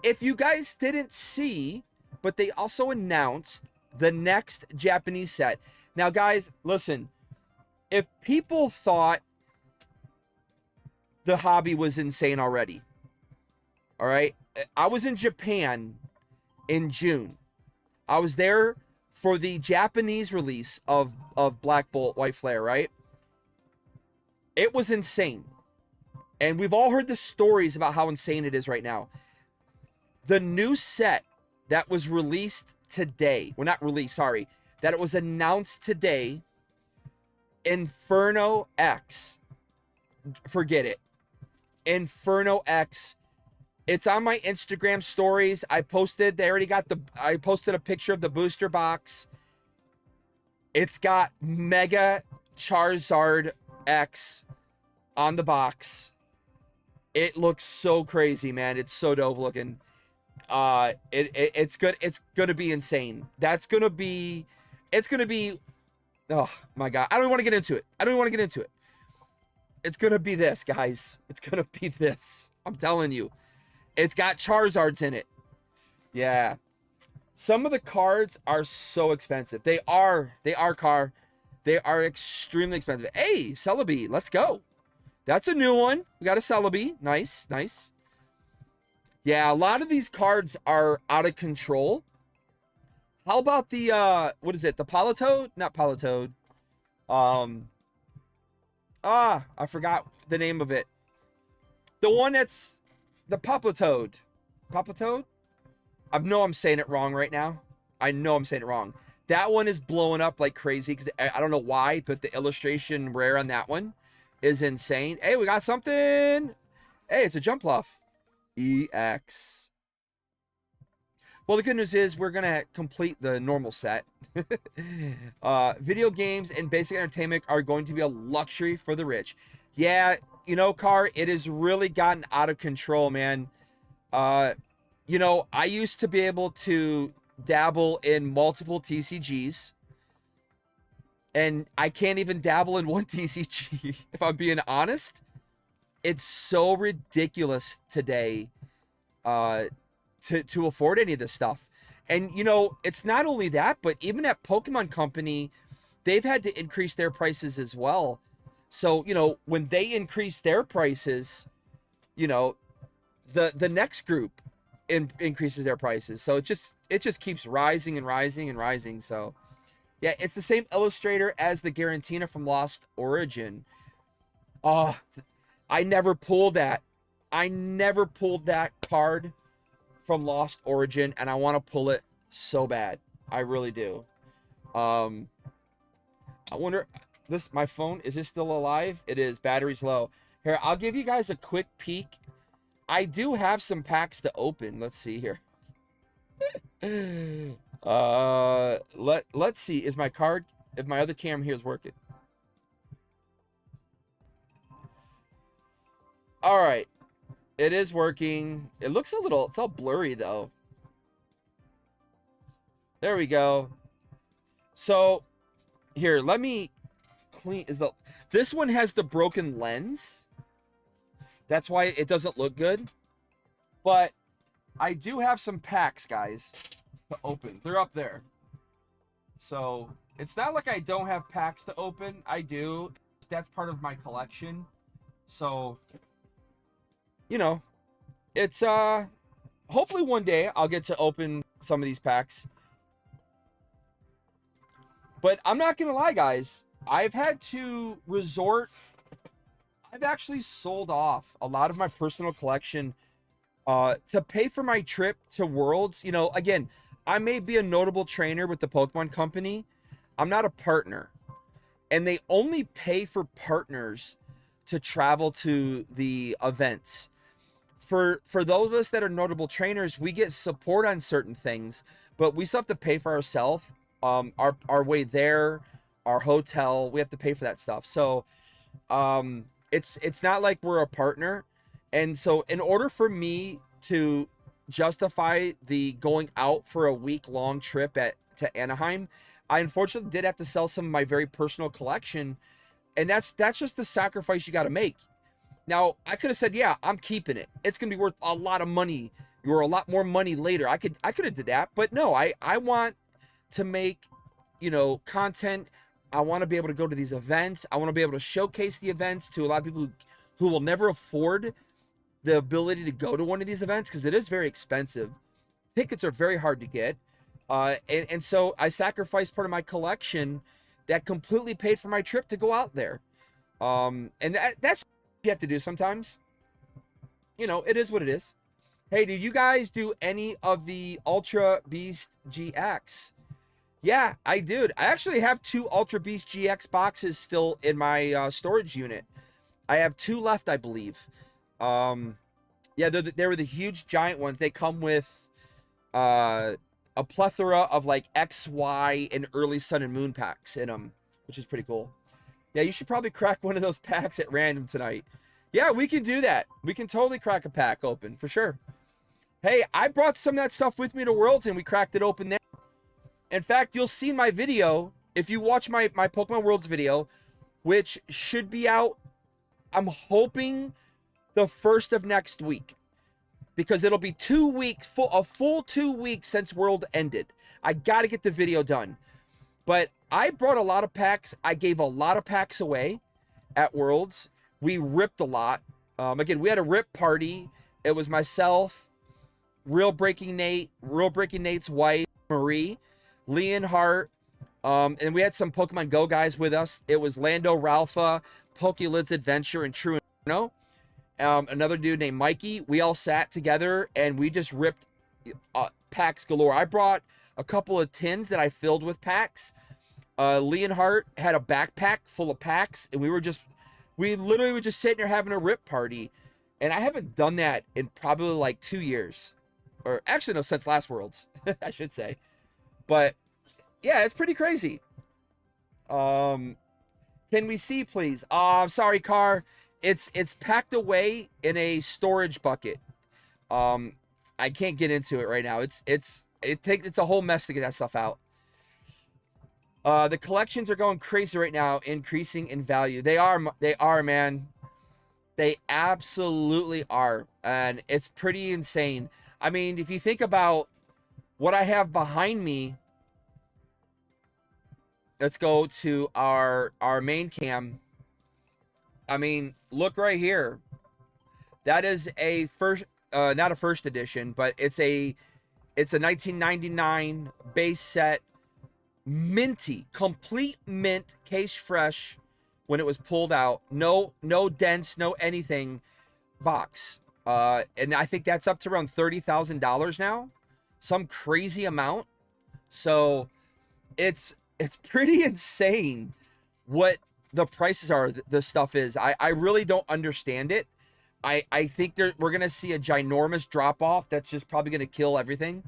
if you guys didn't see, but they also announced the next Japanese set. Now guys, listen, if people thought the hobby was insane already, all right, I was in Japan in June. I was there for the Japanese release of Black Bolt White Flare, right? It was insane. And we've all heard the stories about how insane it is right now. The new set that was released today, well, not released, sorry, that it was announced today, Inferno X. Forget it. Inferno X. It's on my Instagram stories. I posted a picture of the booster box. It's got Mega Charizard X on the box. It looks so crazy, man. It's so dope looking. It's good. It's gonna be insane. It's gonna be, oh my God. I don't want to get into it. It's gonna be this, guys. It's gonna be this. I'm telling you. It's got Charizards in it. Yeah. Some of the cards are so expensive. They are Car. They are extremely expensive. Hey, Celebi, let's go. That's a new one. We got a Celebi. Nice, nice. Yeah, a lot of these cards are out of control. How about the, what is it? The Politoed? Not Politoed. I forgot the name of it. The one that's the Poplitoad. Poplitoad? I know I'm saying it wrong right now. I know I'm saying it wrong. That one is blowing up like crazy because I don't know why, but the illustration rare on that one is insane. Hey, we got something. Hey, it's a Jumpluff. EX. Well, the good news is we're going to complete the normal set. Video games and basic entertainment are going to be a luxury for the rich. Yeah, you know, Car, it has really gotten out of control, man. You know, I used to be able to dabble in multiple TCGs. And I can't even dabble in one TCG, if I'm being honest. It's so ridiculous today to afford any of this stuff. And, you know, it's not only that, but even at Pokemon Company, they've had to increase their prices as well. So, you know, when they increase their prices, you know, the next group increases their prices. So it just keeps rising and rising and rising. So, yeah, it's the same illustrator as the Garantina from Lost Origin. Oh, I never pulled that. I never pulled that card from Lost Origin, and I want to pull it so bad. I really do. I wonder, my phone, is this still alive? It is. Battery's low. Here, I'll give you guys a quick peek. I do have some packs to open. Let's see here. Let's see. Is my card, if my other camera here is working? All right. It is working. It looks a little, it's all blurry though. There we go. So here, let me clean. This one has the broken lens. That's why it doesn't look good. But I do have some packs, guys, to open. They're up there. So it's not like I don't have packs to open. I do. That's part of my collection. So, you know, it's hopefully one day I'll get to open some of these packs. But I'm not gonna lie, guys. I've had to resort. I've actually sold off a lot of my personal collection to pay for my trip to Worlds. You know, again, I may be a notable trainer with the Pokemon Company. I'm not a partner, and they only pay for partners to travel to the events. For those of us that are notable trainers, we get support on certain things, but we still have to pay for ourselves. Our way there, our hotel, we have to pay for that stuff. So it's not like we're a partner. And so in order for me to justify the going out for a week-long trip to Anaheim, I unfortunately did have to sell some of my very personal collection, and that's just the sacrifice you got to make. Now, I could have said, yeah, I'm keeping it. It's going to be worth a lot of money or a lot more money later. I could have did that, but no, I want to make, you know, content. I want to be able to go to these events. I want to be able to showcase the events to a lot of people who will never afford the ability to go to one of these events, because it is very expensive. Tickets are very hard to get. And so I sacrificed part of my collection that completely paid for my trip to go out there. And that's what you have to do sometimes. You know, it is what it is. Hey, did you guys do any of the Ultra Beast GX? Yeah, I did. I actually have 2 Ultra Beast GX boxes still in my storage unit. I have 2 left, I believe. Yeah, they were the huge giant ones. They come with a plethora of like X, Y, and early Sun and Moon packs in them, which is pretty cool. Yeah, you should probably crack one of those packs at random tonight. Yeah, we can do that. We can totally crack a pack open for sure. Hey, I brought some of that stuff with me to Worlds, and we cracked it open there. In fact, you'll see in my video, if you watch my Pokemon Worlds video, which should be out, I'm hoping the 1st of next week, because it'll be 2 weeks, a full 2 weeks since World ended. I got to get the video done. But I brought a lot of packs. I gave a lot of packs away at Worlds. We ripped a lot. Again, we had a rip party. It was myself, Real Breaking Nate's wife, Marie, Leonhardt, and we had some Pokemon Go guys with us. It was Lando Ralpha, Pokelids Adventure, and True Inferno. Another dude named Mikey. We all sat together and we just ripped packs galore. I brought a couple of tins that I filled with packs. Leonhardt had a backpack full of packs, and we literally were just sitting there having a rip party. And I haven't done that in probably like 2 years, or actually no, since last Worlds, I should say. But yeah, it's pretty crazy. Can we see, please? I'm sorry, Car. It's packed away in a storage bucket. I can't get into it right now. It's a whole mess to get that stuff out. The collections are going crazy right now, increasing in value. They are, man. They absolutely are, and it's pretty insane. I mean, if you think about what I have behind me, let's go to our main cam. I mean, look right here. That is a not a first edition, but it's a 1999 base set, minty, complete mint, case fresh when it was pulled out. No dents, no anything box. And I think that's up to around $30,000 now, some crazy amount. So it's pretty insane what the prices are. This stuff is. I really don't understand it. I think we're gonna see a ginormous drop off that's just probably gonna kill everything.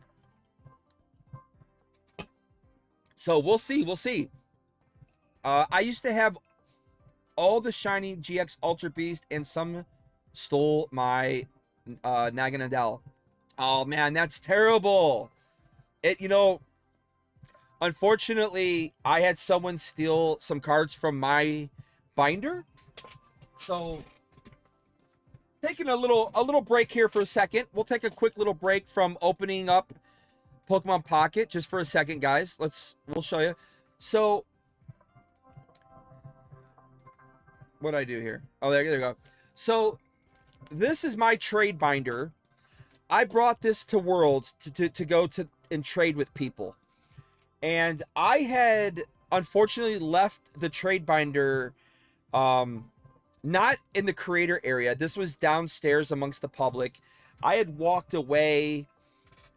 So we'll see. I used to have all the shiny GX Ultra Beast, and some stole my Naganadel. Oh man, that's terrible. Unfortunately, I had someone steal some cards from my binder. So taking a little break here for a second. We'll take a quick little break from opening up Pokemon Pocket just for a second, guys. We'll show you. So what do I do here? Oh, there you go. So this is my trade binder. I brought this to Worlds to go to and trade with people. And I had unfortunately left the trade binder not in the creator area. This was downstairs amongst the public. I had walked away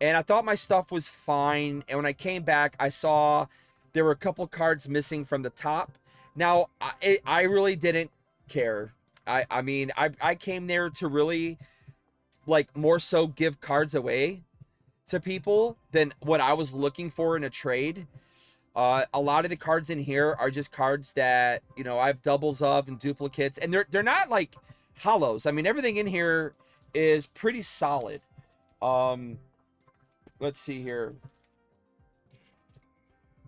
and I thought my stuff was fine. And when I came back, I saw there were a couple cards missing from the top. Now, I really didn't care. I mean, I came there to really, like, more so give cards away to people than what I was looking for in a trade. A lot of the cards in here are just cards that, you know, I have doubles of and duplicates, and they're not like hollows. I mean, everything in here is pretty solid. Let's see here.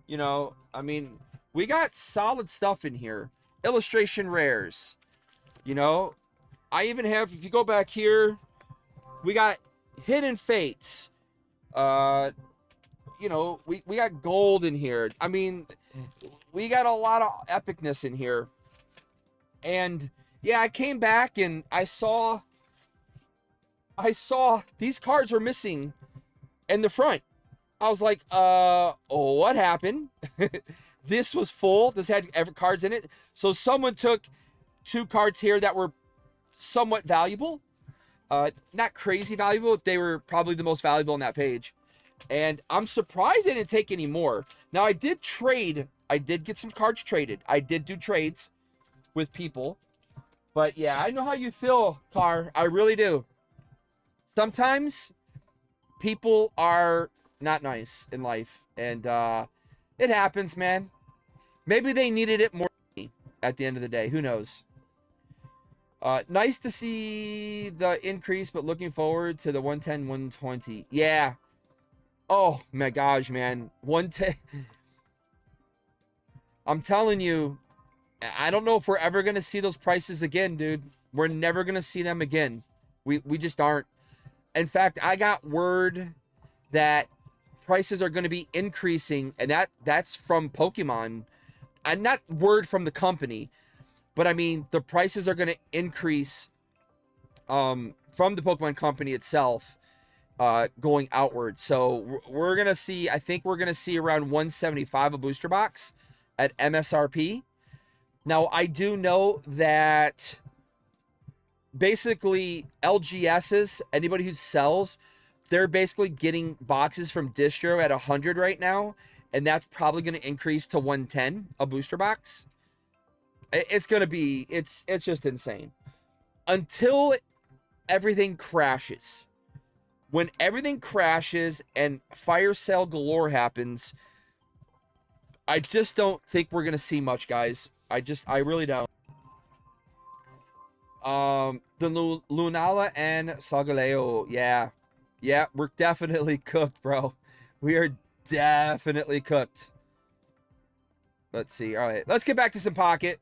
You know, I mean, we got solid stuff in here. Illustration rares. You know, I even have, if you go back here, we got Hidden Fates. You know, we got gold in here. I mean, we got a lot of epicness in here. And yeah, I came back and I saw these cards were missing in the front. I was like, oh, what happened? This was full. This had cards in it. So someone took 2 cards here that were somewhat valuable. Not crazy valuable. They were probably the most valuable on that page. And I'm surprised they didn't take any more. Now, I did trade. I did get some cards traded. I did do trades with people. But yeah, I know how you feel, Car. I really do. Sometimes people are not nice in life. And it happens, man. Maybe they needed it more than me at the end of the day. Who knows? Nice to see the increase, but looking forward to the 110, 120. Yeah. Oh my gosh, man. 110. I'm telling you, I don't know if we're ever going to see those prices again, dude. We're never going to see them again. We just aren't. In fact, I got word that prices are going to be increasing, and that's from Pokemon. And not word from the company, but I mean, the prices are going to increase from the Pokemon company itself. Going outward. So we're going to see, I think we're going to see around 175 a booster box at MSRP. Now, I do know that basically LGSs, anybody who sells, they're basically getting boxes from distro at 100 right now. And that's probably going to increase to 110 a booster box. It's going to be, it's just insane. Until everything crashes. When everything crashes and fire sale galore happens, I just don't think we're going to see much, guys. I really don't. The Lunala and Sagaleo. Yeah. Yeah, we're definitely cooked, bro. We are definitely cooked. Let's see. All right, let's get back to some pocket.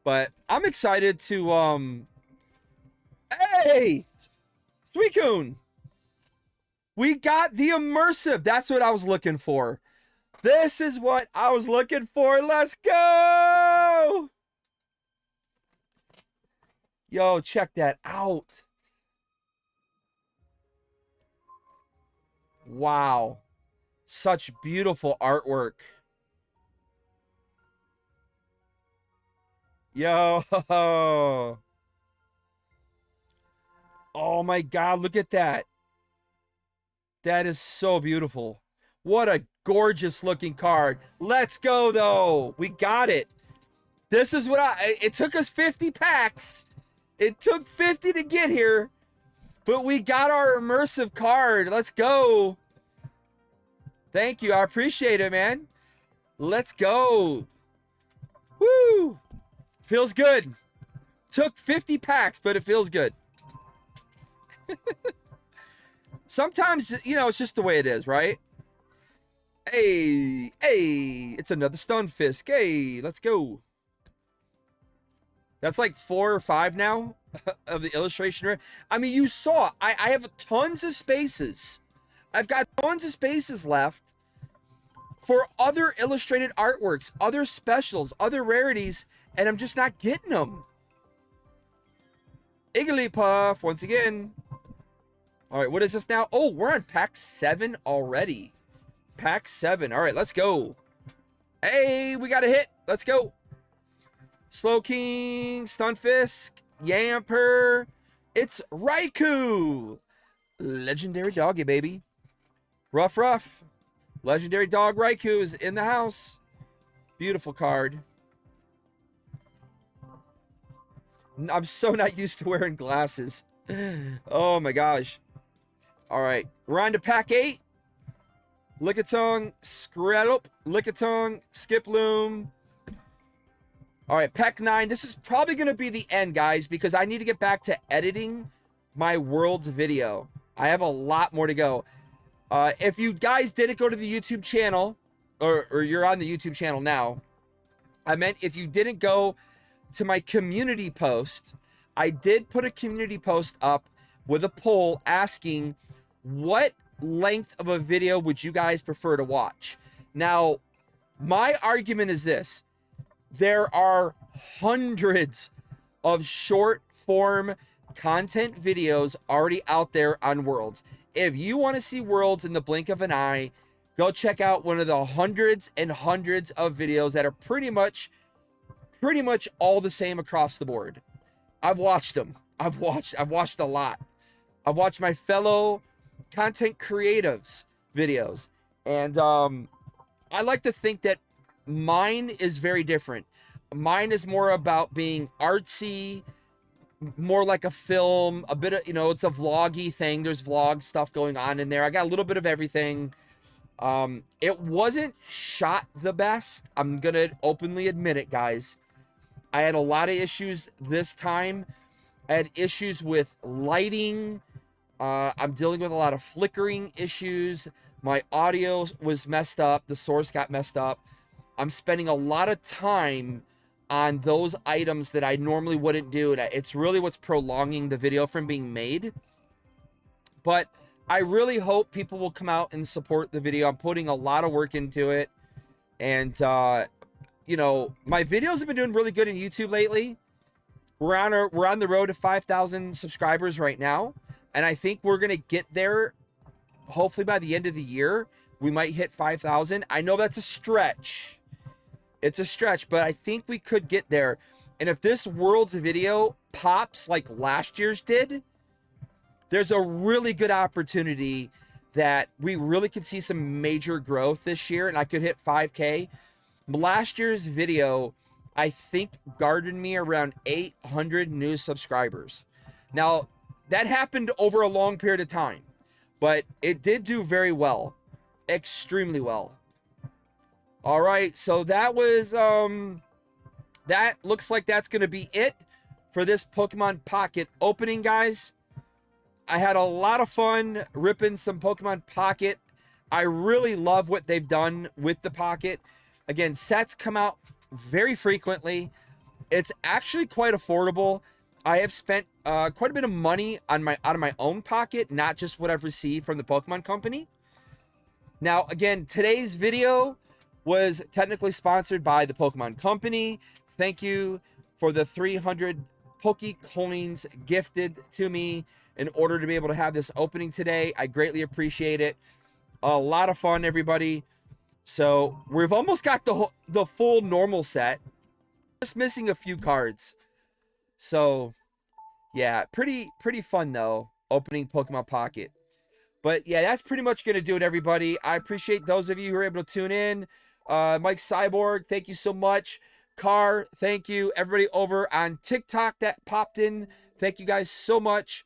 But I'm excited to, hey! Suicune! We got the immersive. That's what I was looking for. This is what I was looking for. Let's go! Yo, check that out. Wow. Such beautiful artwork. Yo. Oh my God, look at that. That is so beautiful. What a gorgeous looking card. Let's go though. We got it. This is what it took us 50 packs. It took 50 to get here, but we got our immersive card. Let's go. Thank you. I appreciate it, man. Let's go. Woo. Feels good. Took 50 packs, but it feels good. Sometimes, you know, it's just the way it is, right? Hey, hey, it's another Stunfisk. Hey, let's go. That's like 4 or 5 now of the illustration. I mean, you saw, I have tons of spaces. I've got tons of spaces left for other illustrated artworks, other specials, other rarities, and I'm just not getting them. Igglypuff, once again. All right, what is this now? Oh, we're on pack 7 already. Pack 7. All right, let's go. Hey, we got a hit. Let's go. Slow King, Stunfisk, Yamper. It's Raikou. Legendary doggy, baby. Rough. Legendary dog Raikou is in the house. Beautiful card. I'm so not used to wearing glasses. Oh my gosh. All right, we're on to pack 8. Lickitung, Skrelp, Lickitung, Skiploom. All right, pack 9. This is probably going to be the end, guys, because I need to get back to editing my Worlds video. I have a lot more to go. If you guys didn't go to the YouTube channel, or you're on the YouTube channel now, I meant if you didn't go to my community post, I did put a community post up with a poll asking what length of a video would you guys prefer to watch. Now, my argument is this. There are hundreds of short form content videos already out there on Worlds. If you want to see Worlds in the blink of an eye, go check out one of the hundreds and hundreds of videos that are pretty much all the same across the board. I've watched them. I've watched a lot. I've watched my fellow content creatives videos, and I like to think that mine is very different. Mine is more about being artsy, more like a film, a bit of, it's a vloggy thing. There's vlog stuff going on in there. I got a little bit of everything. It wasn't shot the best. I'm gonna openly admit it, guys. I had a lot of issues this time. I had issues with lighting. I'm dealing with a lot of flickering issues. My audio was messed up. The source got messed up. I'm spending a lot of time on those items that I normally wouldn't do. It's really what's prolonging the video from being made. But I really hope people will come out and support the video. I'm putting a lot of work into it. And, my videos have been doing really good in YouTube lately. We're on the road to 5,000 subscribers right now. And I think we're going to get there hopefully by the end of the year. We might hit 5,000. I know that's a stretch. It's a stretch, but I think we could get there. And if this Worlds video pops like last year's did, there's a really good opportunity that we really could see some major growth this year, and I could hit 5K. Last year's video, I think, garnered me around 800 new subscribers. Now, that happened over a long period of time, but it did do very well, extremely well. All right, so that was, that looks like that's going to be it for this Pokemon Pocket opening, guys. I had a lot of fun ripping some Pokemon Pocket. I really love what they've done with the Pocket. Again, sets come out very frequently. It's actually quite affordable. I have spent quite a bit of money on out of my own pocket, not just what I've received from the Pokemon Company. Now, again, today's video was technically sponsored by the Pokemon Company. Thank you for the 300 Pokecoins gifted to me in order to be able to have this opening today. I greatly appreciate it. A lot of fun, everybody. So we've almost got the full normal set. Just missing a few cards. So yeah, pretty fun though, opening Pokemon Pocket. But yeah, that's pretty much going to do it, everybody. I appreciate those of you who are able to tune in. Mike Cyborg, thank you so much. Car, thank you. Everybody over on TikTok that popped in, thank you guys so much.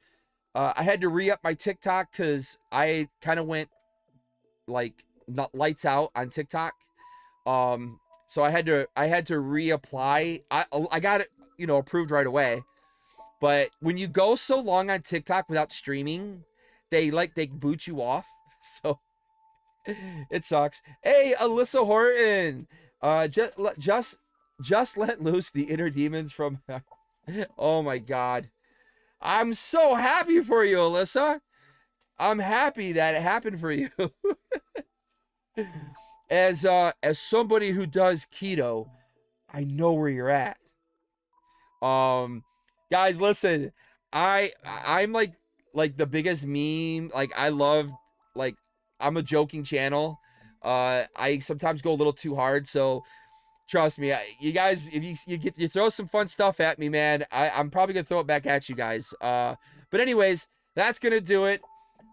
I had to re-up my TikTok because I kind of went like not lights out on TikTok. So I had to reapply. I got it, approved right away. But when you go so long on TikTok without streaming, they boot you off. So it sucks. Hey, Alyssa Horton, just let loose the inner demons from. Oh my God, I'm so happy for you, Alyssa. I'm happy that it happened for you. As somebody who does keto, I know where you're at. Guys, listen, I'm like like the biggest meme. Like I love, like I'm a joking channel. I sometimes go a little too hard, so trust me, you guys, if you throw some fun stuff at me, man, I'm probably gonna throw it back at you guys. But anyways, that's gonna do it.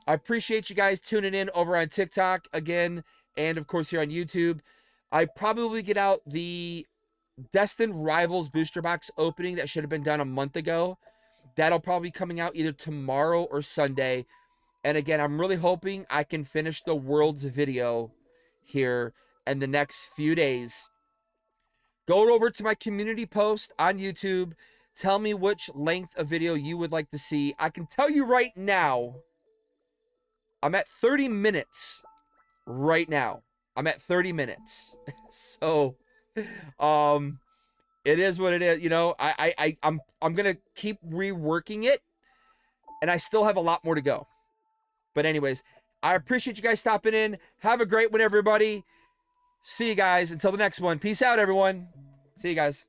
I appreciate you guys tuning in over on TikTok again, and of course here on YouTube. I probably get out the Destined Rivals booster box opening that should have been done a month ago. That'll probably be coming out either tomorrow or Sunday. And again, I'm really hoping I can finish the Worlds video here in the next few days. Go over to my community post on YouTube. Tell me which length of video you would like to see. I can tell you right now, I'm at 30 minutes right now. I'm at 30 minutes. So, it is what it is. You know, I'm going to keep reworking it, and I still have a lot more to go. But anyways, I appreciate you guys stopping in. Have a great one, everybody. See you guys until the next one. Peace out, everyone. See you guys.